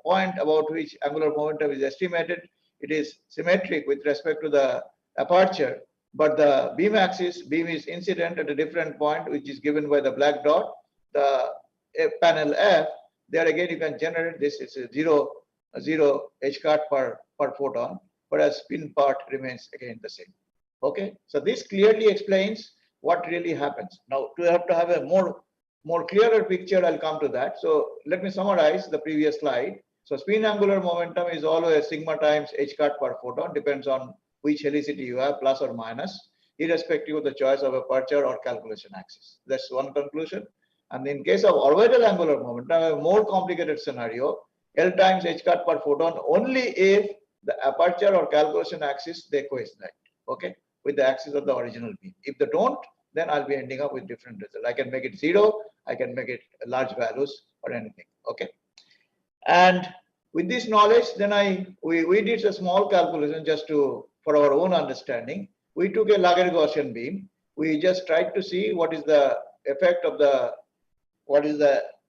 point about which angular momentum is estimated. It is symmetric with respect to the aperture, but the beam is incident at a different point, which is given by the black dot, the panel F. There again, you can generate this. It's a 0 h cut per photon, whereas spin part remains again the same. Okay, so this clearly explains what really happens. Now, to have a more clearer picture, I'll come to that. So let me summarize the previous slide. So spin angular momentum is always sigma times h-cut per photon, depends on which helicity you have, plus or minus, irrespective of the choice of aperture or calculation axis. That's one conclusion. And in case of orbital angular momentum, a more complicated scenario, L times h-cut per photon only if the aperture or calculation axis they coincide, okay, with the axis of the original beam. If they don't, then I'll be ending up with different results. I can make it 0, I can make it large values or anything, okay. And with this knowledge, then we did a small calculation just for our own understanding. We took a Luggage Gaussian beam. We just tried to see what is the effect of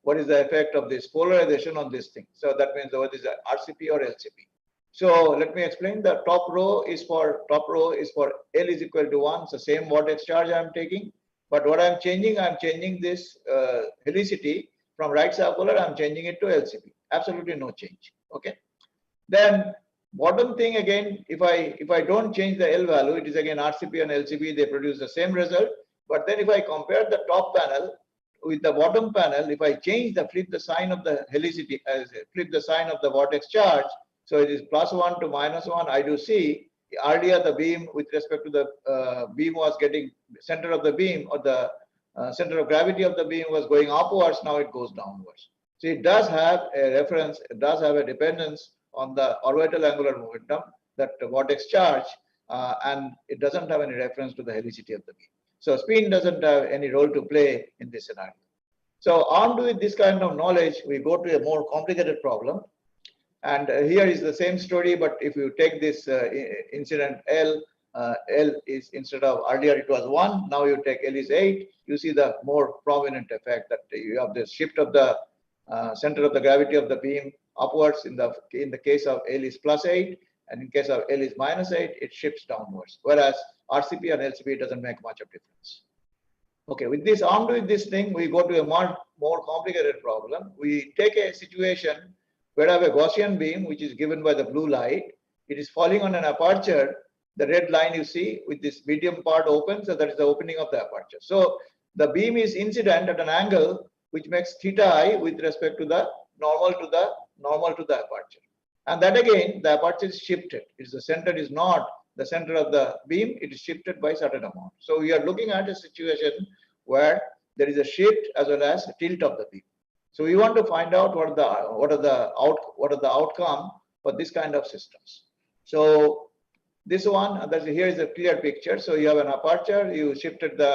effect of this polarization on this thing. So that means what is the RCP or LCP. So let me explain. The top row is for L is equal to 1. So same vortex charge I'm taking. But what I'm changing this helicity from right circular. I'm changing it to LCP. Absolutely no change. Okay. Then bottom thing again, if I don't change the L value, it is again RCP and LCP. They produce the same result. But then if I compare the top panel with the bottom panel, if I flip the sign of the helicity, flip the sign of the vortex charge, so it is +1 to -1. I do see earlier the beam with respect to the beam was getting center of the beam, or the center of gravity of the beam was going upwards. Now it goes downwards. So it does have a reference. It does have a dependence on the orbital angular momentum, that vortex charge, and it doesn't have any reference to the helicity of the beam. So spin doesn't have any role to play in this scenario. So armed with this kind of knowledge, we go to a more complicated problem. And here is the same story, but if you take this incident L, L is, instead of earlier it was 1, now you take L is 8, you see the more prominent effect that you have the shift of the center of the gravity of the beam upwards. In the case of L is +8, and in case of L is -8, it shifts downwards. Whereas RCP and LCP doesn't make much of difference. Okay, with this, armed with this thing, we go to a more complicated problem. We take a situation where I have a Gaussian beam, which is given by the blue light. It is falling on an aperture. The red line you see with this medium part open, so that is the opening of the aperture. So the beam is incident at an angle which makes theta I with respect to the normal to the aperture. And that again, the aperture is shifted. The center is not the center of the beam. It is shifted by certain amount. So we are looking at a situation where there is a shift as well as a tilt of the beam. So we want to find out what are the outcome for this kind of systems. So this one, here is a clear picture. So you have an aperture. You shifted the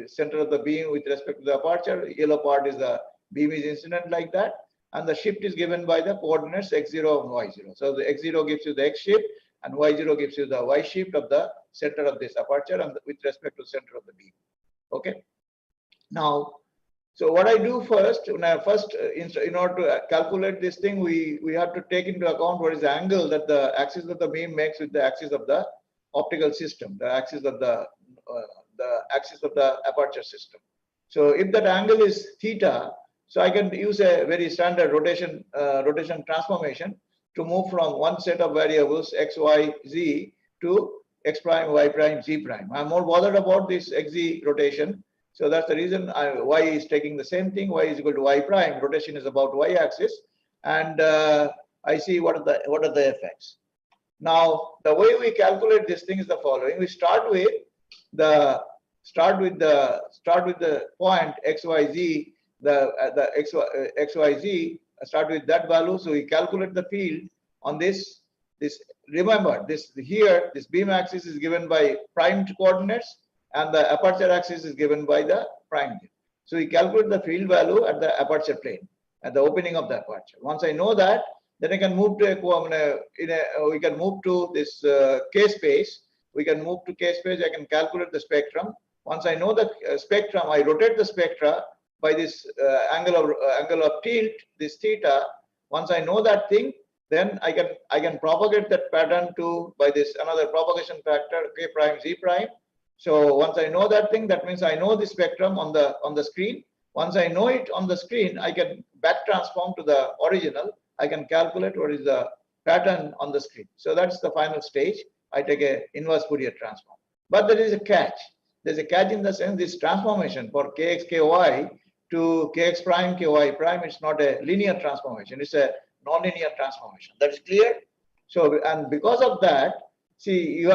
center of the beam with respect to the aperture. Yellow part is the beam is incident like that, and the shift is given by the coordinates x0 and y0. So the x0 gives you the x shift, and y0 gives you the y shift of the center of this aperture and with respect to center of the beam. Okay. Now, so what I do first, in order to calculate this thing, we have to take into account what is the angle that the axis of the beam makes with the axis of the optical system, the axis of the aperture system. So if that angle is theta, so I can use a very standard rotation transformation to move from one set of variables x, y, z to x prime, y prime, z prime. I'm more bothered about this xz rotation. So that's the reason y is taking the same thing. Y is equal to y prime. Rotation is about y axis, and I see what are the effects. Now the way we calculate this thing is the following: we start with the point x y z, x y z. Start with that value. So we calculate the field on this. Remember this here. This beam axis is given by primed coordinates, and the aperture axis is given by the prime. So we calculate the field value at the aperture plane, at the opening of the aperture. Once I know that, then I can move to we can move to this K space. We can move to K space. I can calculate the spectrum. Once I know the spectrum, I rotate the spectra by this angle of tilt, this theta. Once I know that thing, then I can propagate that pattern by this another propagation factor K prime Z prime. So once I know that thing, that means I know the spectrum on the screen. Once I know it on the screen, I can back transform to the original. I can calculate what is the pattern on the screen. So that's the final stage. I take a inverse Fourier transform. But there is a catch. There's a catch in the sense this transformation for kx, ky to kx prime, ky prime, it's not a linear transformation. It's a nonlinear transformation. That is clear. So, and because of that, see, you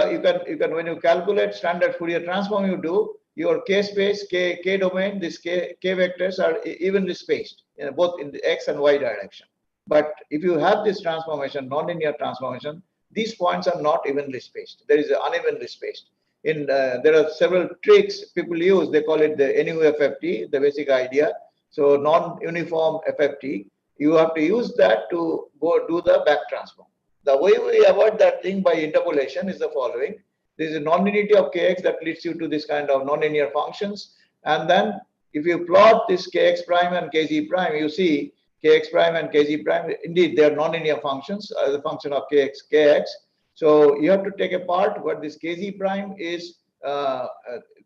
can when you calculate standard Fourier transform, you do your k space, k domain, this k vectors are evenly spaced both in the x and y direction. But if you have this transformation, nonlinear transformation, these points are not evenly spaced. There is unevenly spaced. There are several tricks people use. They call it the NUFFT, the basic idea. So non-uniform FFT. You have to use that to go do the back transform. The way we avoid that thing by interpolation is the following. There is a nonlinearity of kx that leads you to this kind of nonlinear functions. And then if you plot this kx prime and kz prime, you see kx prime and kz prime, indeed, they are nonlinear functions as a function of kx. So you have to take apart what this kz prime is,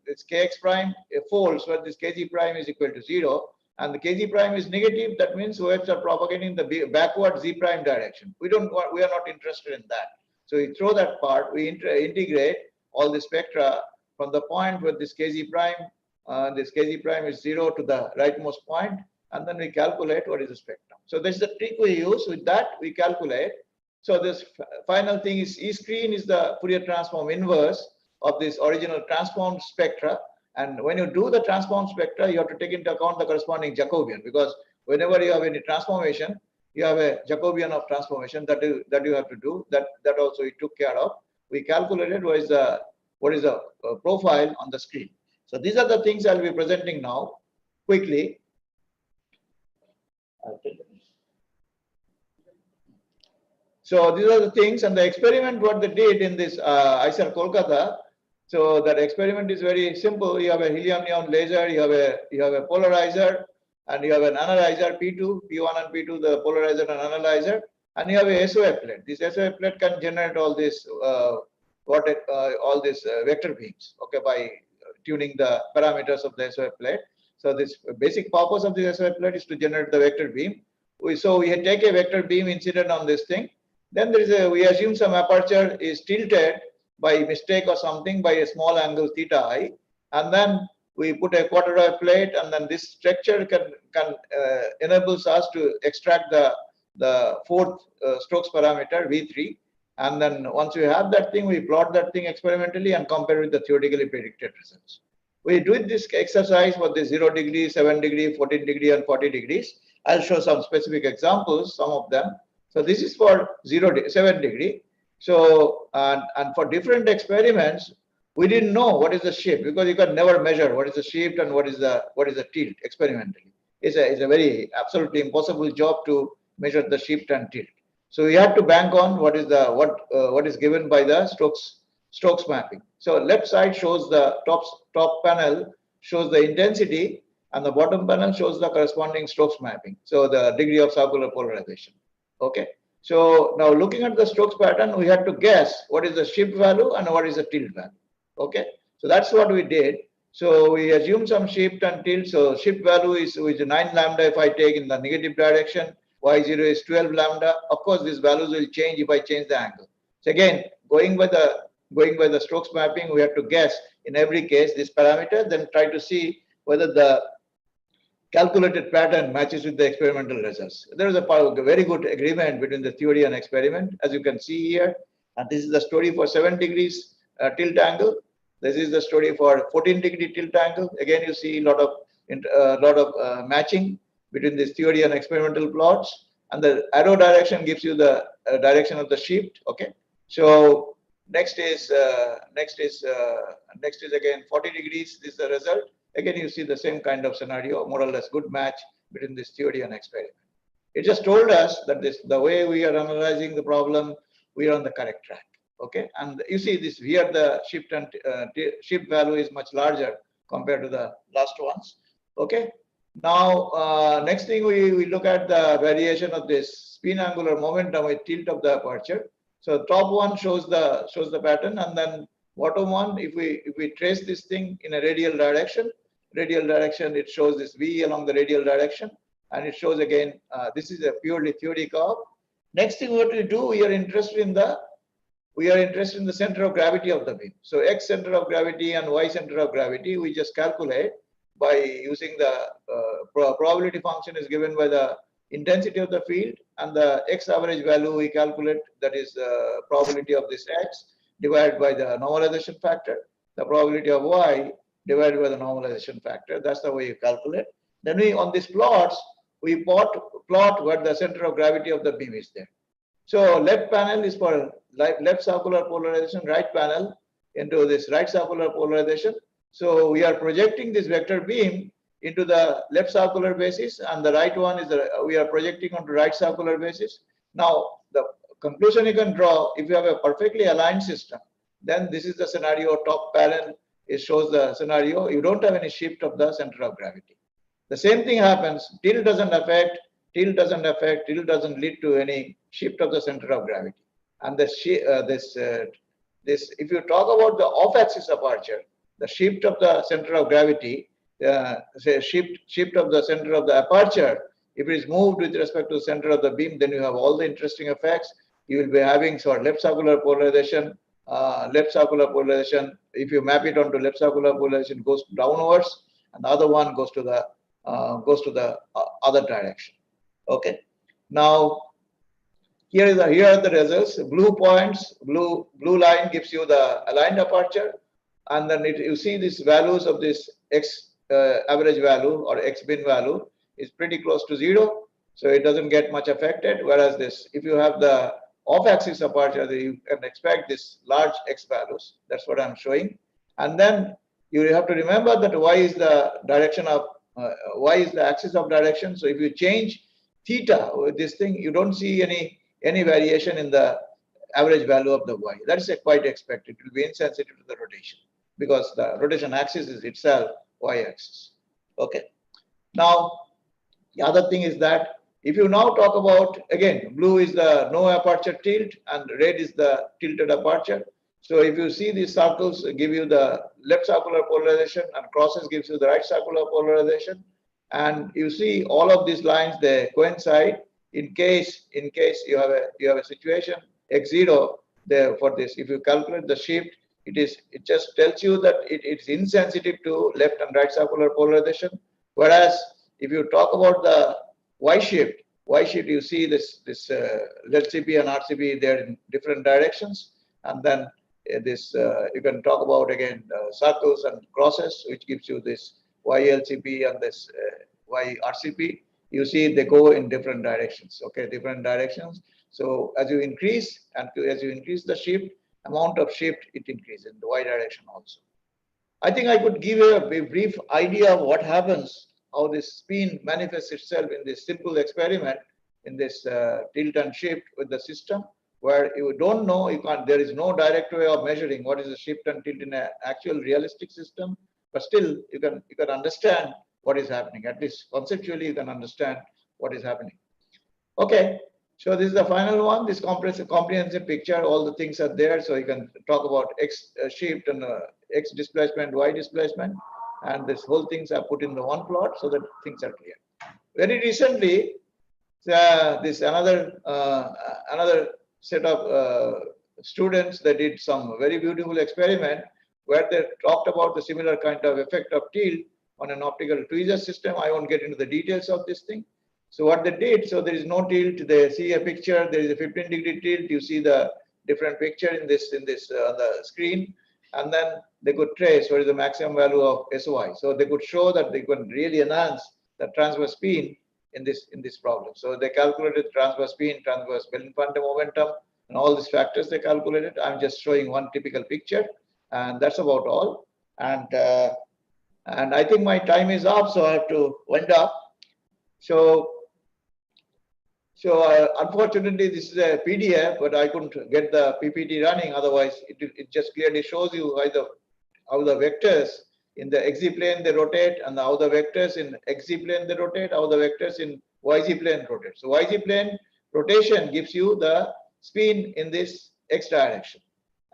it's kx prime folds where this kz prime is equal to 0. And the kz prime is negative. That means waves are propagating the backward z prime direction. We are not interested in that. So we throw that part. We integrate all the spectra from the point where this kz prime is 0 to the rightmost point, and then we calculate what is the spectrum. So this is the trick we use. With that, we calculate. So this final thing is E screen is the Fourier transform inverse of this original transformed spectra. And when you do the transform spectra, you have to take into account the corresponding Jacobian, because whenever you have any transformation, you have a Jacobian of transformation that you have to do. That also we took care of. We calculated what is the profile on the screen. So these are the things I'll be presenting now quickly. So these are the things, and the experiment what they did in this ISER Kolkata. So that experiment is very simple. You have a helium neon laser, you have a polarizer, and you have an analyzer P2, P1 and P2, the polarizer and analyzer, and you have a SOA plate. This SOA plate can generate all this vector beams, okay, by tuning the parameters of the SOA plate. So this basic purpose of the SOA plate is to generate the vector beam. So we take a vector beam incident on this thing. Then we assume some aperture is tilted by mistake or something by a small angle theta I, and then we put a quarter wave plate, and then this structure can enables us to extract the fourth Stokes parameter V3, and then once we have that thing, we plot that thing experimentally and compare with the theoretically predicted results. We do this exercise for the 0 degree, 7 degree, 14 degree, and 40 degrees. I'll show some specific examples, some of them. So this is for 7 degree. So, and for different experiments, we didn't know what is the shift, because you can never measure what is the shift and what is the tilt experimentally. It's a very absolutely impossible job to measure the shift and tilt. So we had to bank on what is given by the Stokes mapping. So left side shows the top panel shows the intensity, and the bottom panel shows the corresponding Stokes mapping. So the degree of circular polarization. Okay. So now looking at the Stokes pattern, we had to guess what is the shift value and what is the tilt value. Okay. So that's what we did. So we assume some shift and tilt. So shift value is 9 lambda if I take in the negative direction. Y0 is 12 lambda. Of course, these values will change if I change the angle. So again, going by the Stokes mapping, we have to guess in every case this parameter, then try to see whether the calculated pattern matches with the experimental results. There is a very good agreement between the theory and experiment, as you can see here. And this is the story for 7 degrees tilt angle. This is the story for 14 degree tilt angle. Again, you see a lot of matching between this theory and experimental plots. And the arrow direction gives you the direction of the shift. Okay. So next is again 40 degrees. This is the result. Again, you see the same kind of scenario, more or less good match between this theory and experiment. It just told us that the way we are analyzing the problem, we are on the correct track. Okay, and you see this here, the shift and shift value is much larger compared to the last ones. Okay, now next thing we look at the variation of this spin angular momentum with tilt of the aperture. So top one shows the pattern, and then bottom one, if we trace this thing in a radial direction, it shows this V along the radial direction, and it shows again this is a purely theory curve. Next thing what we do, we are interested in the we are interested in the center of gravity of the beam. So X center of gravity and Y center of gravity, we just calculate by using the probability function is given by the intensity of the field, and the X average value we calculate, that is the probability of this X divided by the normalization factor, the probability of Y divided by the normalization factor. That's the way you calculate. Then we, on these plots, we plot where the center of gravity of the beam is there. So left panel is for left circular polarization, right panel into this right circular polarization. So we are projecting this vector beam into the left circular basis, and the right one is we are projecting onto right circular basis. Now the conclusion you can draw, if you have a perfectly aligned system, then this is the scenario. Top panel, it shows the scenario. You don't have any shift of the center of gravity. The same thing happens. Tilt doesn't affect. Tilt doesn't lead to any shift of the center of gravity. And the if you talk about the off-axis aperture, the shift of the center of gravity, say shift of the center of the aperture, if it is moved with respect to the center of the beam, then you have all the interesting effects. You will be having left circular polarization. If you map it onto left circular polarization, it goes downwards, and the other one goes to the other direction. Okay. Now here are the results. Blue points, blue line gives you the aligned aperture, and then you see these values of this X average value or X bin value is pretty close to 0, so it doesn't get much affected. Whereas this, if you have the off-axis aperture, you can expect this large X values. That's what I'm showing. And then you have to remember that Y is the direction of Y is the axis of direction. So if you change theta with this thing, you don't see any variation in the average value of the Y. That is quite expected. It will be insensitive to the rotation because the rotation axis is itself Y axis. Okay. Now the other thing is that if you now talk about, again, blue is the no aperture tilt and red is the tilted aperture. So if you see these circles give you the left circular polarization and crosses gives you the right circular polarization, and you see all of these lines, they coincide. In case you have a situation x0 there for this, if you calculate the shift, it just tells you that it's insensitive to left and right circular polarization. Whereas if you talk about the Y shift, you see this ZCP and RCP, they're in different directions, and then you can talk about again circles and crosses, which gives you this YLCP and this YRCP. You see they go in different directions. Okay, different directions. So as you increase the shift, amount of shift, it increases in the Y direction also. I think I could give you a brief idea of what happens, how this spin manifests itself in this simple experiment, in this tilt and shift with the system, where you don't know, there is no direct way of measuring what is the shift and tilt in an actual realistic system, but still you can understand what is happening. At least conceptually you can understand what is happening. Okay, so this is the final one, this comprehensive picture, all the things are there, so you can talk about X shift and X displacement, Y displacement, and this whole things are put in the one plot so that things are clear. Very recently, this another set of students, they did some very beautiful experiment where they talked about the similar kind of effect of tilt on an optical tweezer system. I won't get into the details of this thing. So what they did, so there is no tilt. They see a picture. There is a 15-degree tilt. You see the different picture in this on the screen, and then they could trace what is the maximum value of SOI. So they could show that they could really enhance the transverse spin in this problem. So they calculated transverse spin, transverse Belin-Fante momentum, and all these factors they calculated. I'm just showing one typical picture, and that's about all. And I think my time is up, so I have to wind up. So unfortunately, this is a PDF, but I couldn't get the PPT running. Otherwise, it just clearly shows you how the vectors in the XZ plane they rotate, and how the vectors in XZ plane they rotate, how the vectors in YZ plane rotate. So YZ plane rotation gives you the spin in this X direction,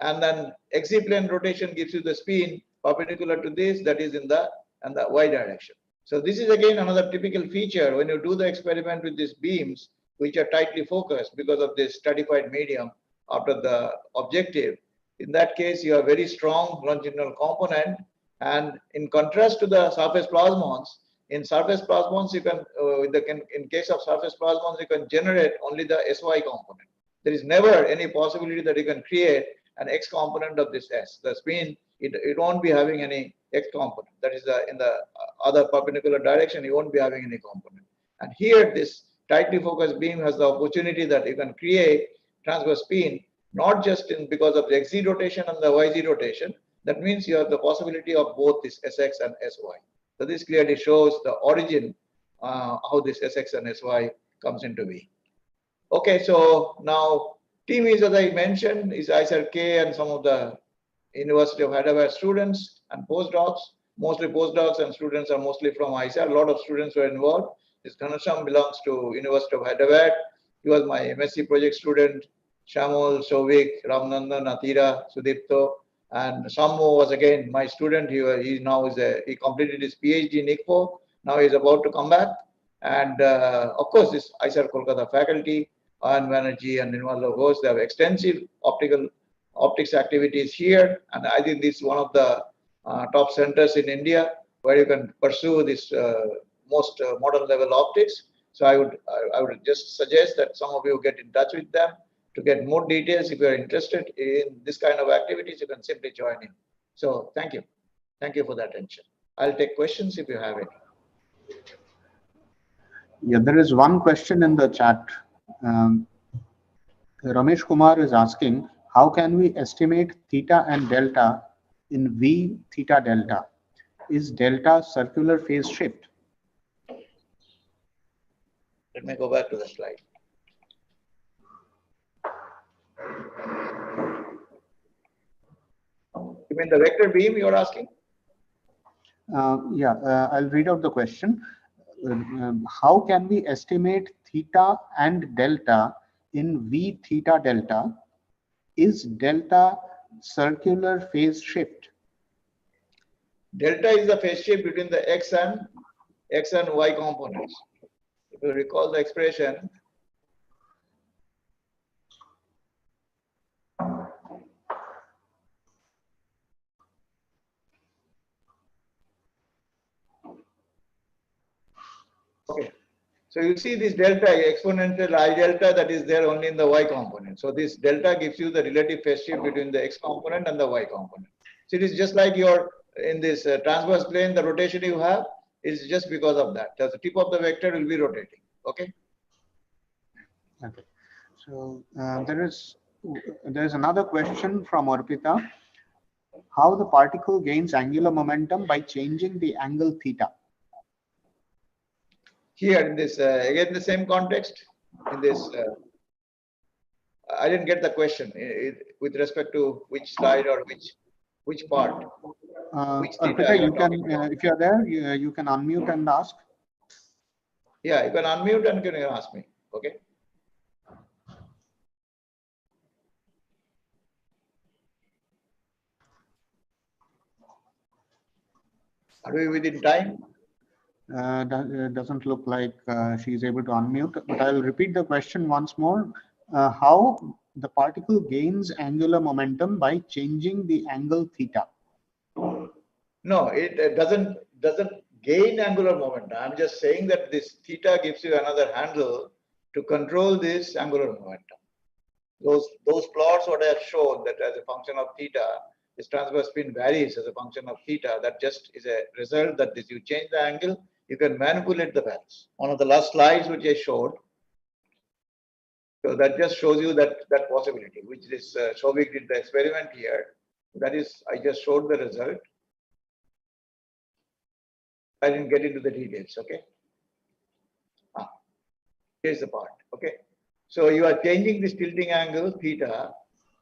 and then XZ plane rotation gives you the spin perpendicular to this, that is in the Y direction. So this is again another typical feature when you do the experiment with these beams, which are tightly focused because of this stratified medium after the objective. In that case, you have very strong longitudinal component, and in contrast to the surface plasmons, in surface plasmons you can, in case of surface plasmons, you can generate only the SY component. There is never any possibility that you can create an X component of this S. The spin, it won't be having any X component. That is in the other perpendicular direction, you won't be having any component. And here, this tightly focused beam has the opportunity that you can create transverse spin, not just because of the XZ rotation and the YZ rotation. That means you have the possibility of both this SX and SY. So this clearly shows the origin, how this SX and SY comes into being. Okay, so now team is, as I mentioned, is ISRK and some of the University of Hyderabad students and postdocs. Mostly postdocs and students are mostly from ISR. A lot of students were involved. This Ghanasham belongs to University of Hyderabad. He was my MSc project student. Shamol, Shovik, Ramanandan, Atira, Sudipto, and Sammo was again my student. He completed his PhD in ICFO. Now he's about to come back. And of course, this ISR Kolkata faculty, Ayan Banerjee and Nirmal Logos, they have extensive optics activities here. And I think this is one of the top centers in India where you can pursue this most modern level optics. So I would just suggest that some of you get in touch with them to get more details. If you are interested in this kind of activities, you can simply join in. So thank you. Thank you for the attention. I'll take questions if you have any. Yeah, there is one question in the chat. Ramesh Kumar is asking, how can we estimate theta and delta in V theta delta? Is delta circular phase shift? Let me go back to the slide. You mean the vector beam you're asking? I'll read out the question. How can we estimate theta and delta in V theta delta? Is delta circular phase shift? Delta is the phase shift between the X and Y components. If you recall the expression, okay. So you see this delta, exponential I delta, that is there only in the Y component. So this delta gives you the relative phase shift between the X component and the Y component. So it is just like your, in this transverse plane, the rotation you have is just because of that. The tip of the vector will be rotating. Okay. Okay. So there is another question from Arpita. How the particle gains angular momentum by changing the angle theta? Here in this, again, the same context, in this, I didn't get the question with respect to which slide or which part. Arpita, you can, if you're there, you can unmute and ask. Yeah, you can unmute and you can ask me. Okay. Are we within time? Doesn't look like she is able to unmute, but I'll repeat the question once more. How the particle gains angular momentum by changing the angle theta? No, it doesn't gain angular momentum. I'm just saying that this theta gives you another handle to control this angular momentum. Those plots what I have shown that as a function of theta, this transverse spin varies as a function of theta. That just is a result that this you change the angle, you can manipulate the values. One of the last slides which I showed. So that just shows you that possibility, which this Shovik did the experiment here. That is, I just showed the result. I didn't get into the details. Okay. Here's the part. Okay. So you are changing this tilting angle theta,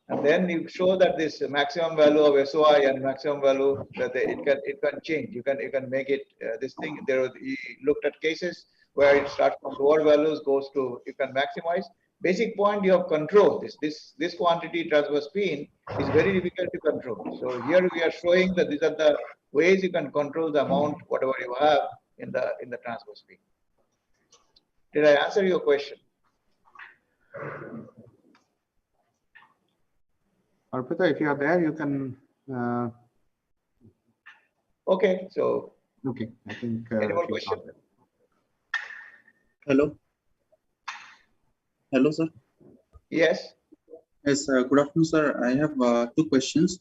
and then you show that this maximum value of SOI and maximum value that it can change. You can make it this thing. You looked at cases where it starts from lower values, goes to, you can maximize. Basic point, you have control. This quantity transverse spin is very difficult to control. So here we are showing that these are the ways you can control the amount whatever you have in the transverse spin. Did I answer your question? Arpita, if you are there, you can. Okay, so Okay, I think any more she's question? not there. Hello. Hello, sir. Yes. Yes, good afternoon, sir. I have two questions.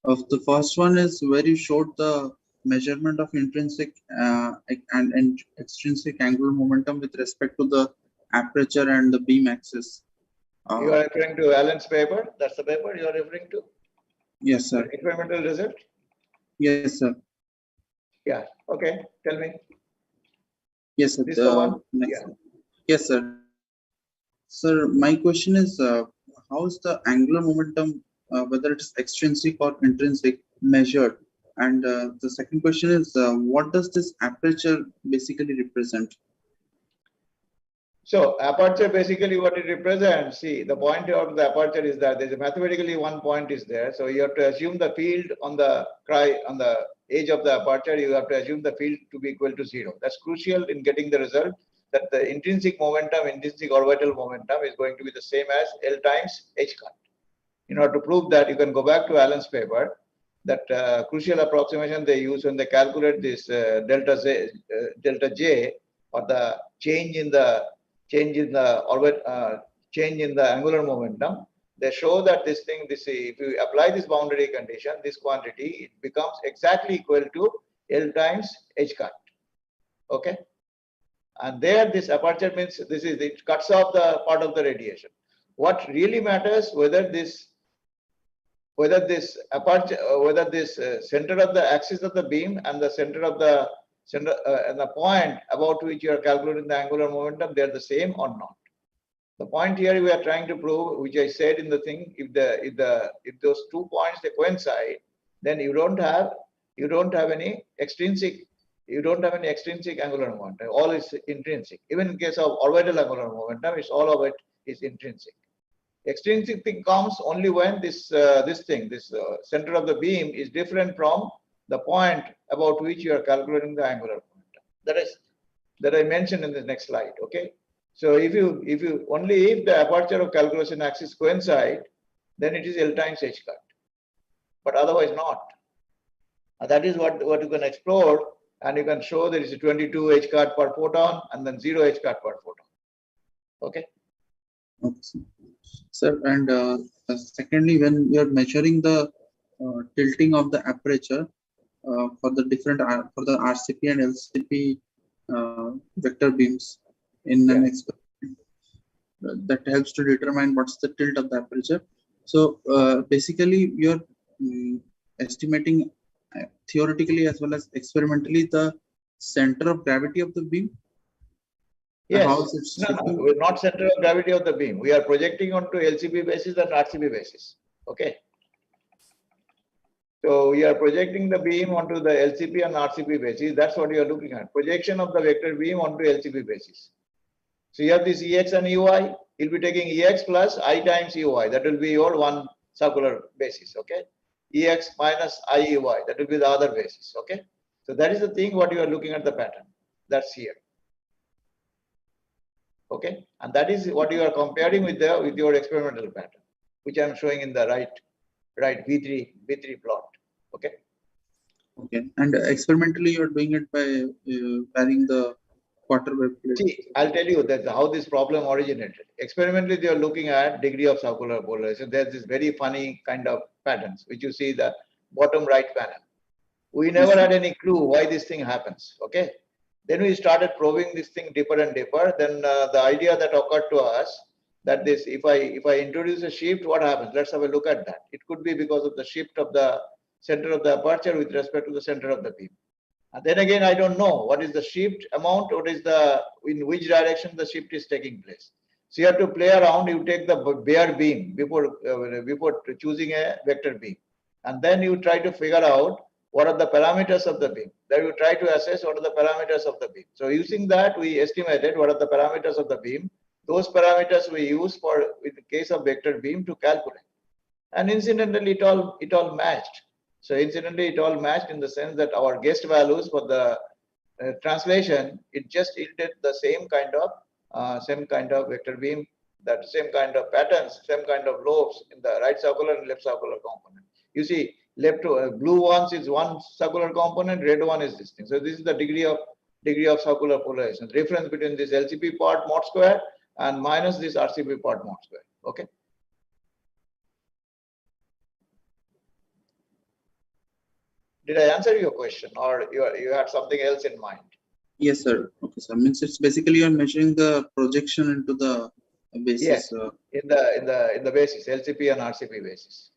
The first one is where you showed the measurement of intrinsic and extrinsic angular momentum with respect to the aperture and the beam axis. You are referring to Allen's paper? That's the paper you are referring to? Yes, sir. Experimental result? Yes, sir. Yeah. Okay. Tell me. Yes, sir. This one? Next. Yeah. Yes, sir. Sir, my question is, how is the angular momentum, whether it is extrinsic or intrinsic, measured? And the second question is, what does this aperture basically represent? So aperture basically what it represents, see the point of the aperture is that there's mathematically one point is there. So you have to assume the field on the edge of the aperture, you have to assume the field to be equal to 0. That's crucial in getting the result that the intrinsic momentum, intrinsic orbital momentum is going to be the same as L times h cut. In order to prove that, you can go back to Allen's paper. That crucial approximation they use when they calculate this delta J or the change in the orbit, change in the angular momentum. They show that this if you apply this boundary condition, this quantity, it becomes exactly equal to L times h cut. Okay, and there this aperture means it cuts off the part of the radiation. What really matters whether this aperture, whether this center of the axis of the beam and the center of the and the point about which you are calculating the angular momentum, they are the same or not. The point here we are trying to prove, which I said in the thing, if those 2 points they coincide, then you don't have any extrinsic angular momentum. All is intrinsic. Even in case of orbital angular momentum, all of it is intrinsic. Extrinsic thing comes only when this center of the beam is different from the point about which you are calculating the angular momentum. That I mentioned in the next slide. Okay, so if the aperture of calculation axis coincide, then it is L times h cut, but otherwise not. And that is what you can explore, and you can show there is a 22 h cut per photon and then 0 h cut per photon. Okay. Okay, sir. And secondly, when you are measuring the tilting of the aperture for the different for the RCP and LCP vector beams in an experiment, that helps to determine what's the tilt of the aperture. So basically, you're estimating theoretically as well as experimentally the center of gravity of the beam. Yes. How is it No, we're not center of gravity of the beam. We are projecting onto LCP basis and RCP basis. Okay. So we are projecting the beam onto the LCP and RCP basis. That's what you are looking at. Projection of the vector beam onto LCP basis. So you have this EX and EY. You'll be taking EX plus I times EY. That will be your one circular basis. Okay. EX minus IEY. That will be the other basis. Okay. So that is the thing what you are looking at the pattern. That's here. Okay, and that is what you are comparing with your experimental pattern, which I am showing in the right V3 plot. Okay. Okay, and experimentally you are doing it by varying the quarter wave plate. See, I'll tell you that how this problem originated. Experimentally, they are looking at degree of circular polarization. There's this very funny kind of patterns, which you see the bottom right panel. We never had any clue why this thing happens. Okay. Then we started probing this thing deeper and deeper. Then the idea that occurred to us that if I introduce a shift, what happens? Let's have a look at that. It could be because of the shift of the center of the aperture with respect to the center of the beam. And then again, I don't know what is the shift amount, in which direction the shift is taking place. So you have to play around. You take the bare beam before choosing a vector beam, and then you try to figure out what are the parameters of the beam. Then you try to assess what are the parameters of the beam. So using that, we estimated what are the parameters of the beam. Those parameters we use in the case of vector beam to calculate. And incidentally, it all matched. So incidentally, it all matched in the sense that our guessed values for the translation, it just yielded the same kind of vector beam that same kind of patterns, same kind of lobes in the right circular and left circular component. You see, left blue ones is one circular component, red one is this thing. So this is the degree of circular polarization. The difference between this LCP part mod square and minus this RCP part mod square. Okay. Did I answer your question, or you had something else in mind? Yes, sir. Okay, sir. Means it's basically you're measuring the projection into the basis. Yes, in the basis, LCP and RCP basis.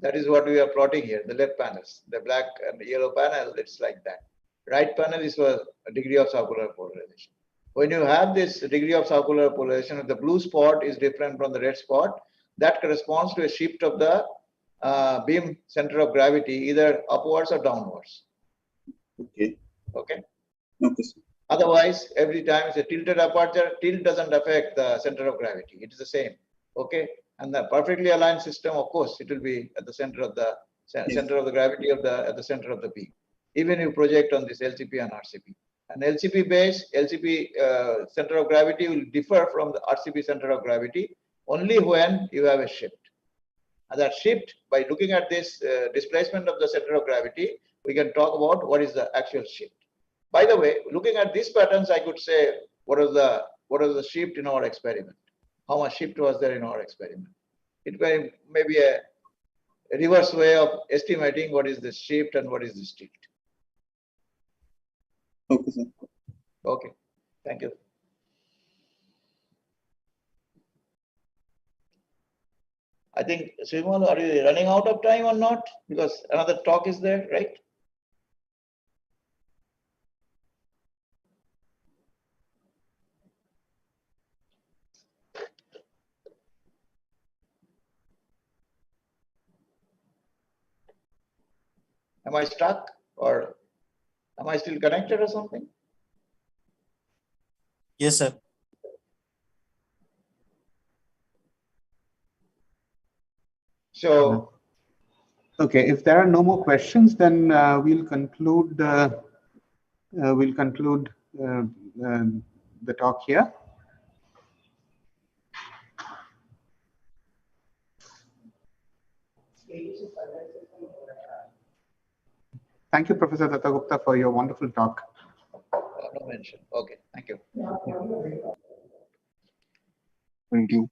That is what we are plotting here. The left panels, the black and the yellow panel, it's like that. Right panel is for a degree of circular polarization. When you have this degree of circular polarization, if the blue spot is different from the red spot, that corresponds to a shift of the beam center of gravity, either upwards or downwards. Okay. Okay. Okay, sir. Otherwise, every time it's a tilted aperture, tilt doesn't affect the center of gravity. It is the same. Okay. And the perfectly aligned system, of course, it will be at the center of the center of the gravity of at the center of the beam. Even if you project on this LCP and RCP. And LCP base, LCP center of gravity will differ from the RCP center of gravity only when you have a shift. And that shift, by looking at this displacement of the center of gravity, we can talk about what is the actual shift. By the way, looking at these patterns, I could say what is the shift in our experiment? How much shift was there in our experiment? It may be a reverse way of estimating what is the shift and what is the tilt. Okay, sir. Okay, thank you. I think, Srimal, are you running out of time or not? Because another talk is there, right? Am I stuck or am I still connected or something? Yes, sir. So, okay, if there are no more questions, then we'll conclude the talk here. Thank you, Professor Dutta Gupta, for your wonderful talk. no mention. Okay, thank you. Thank you.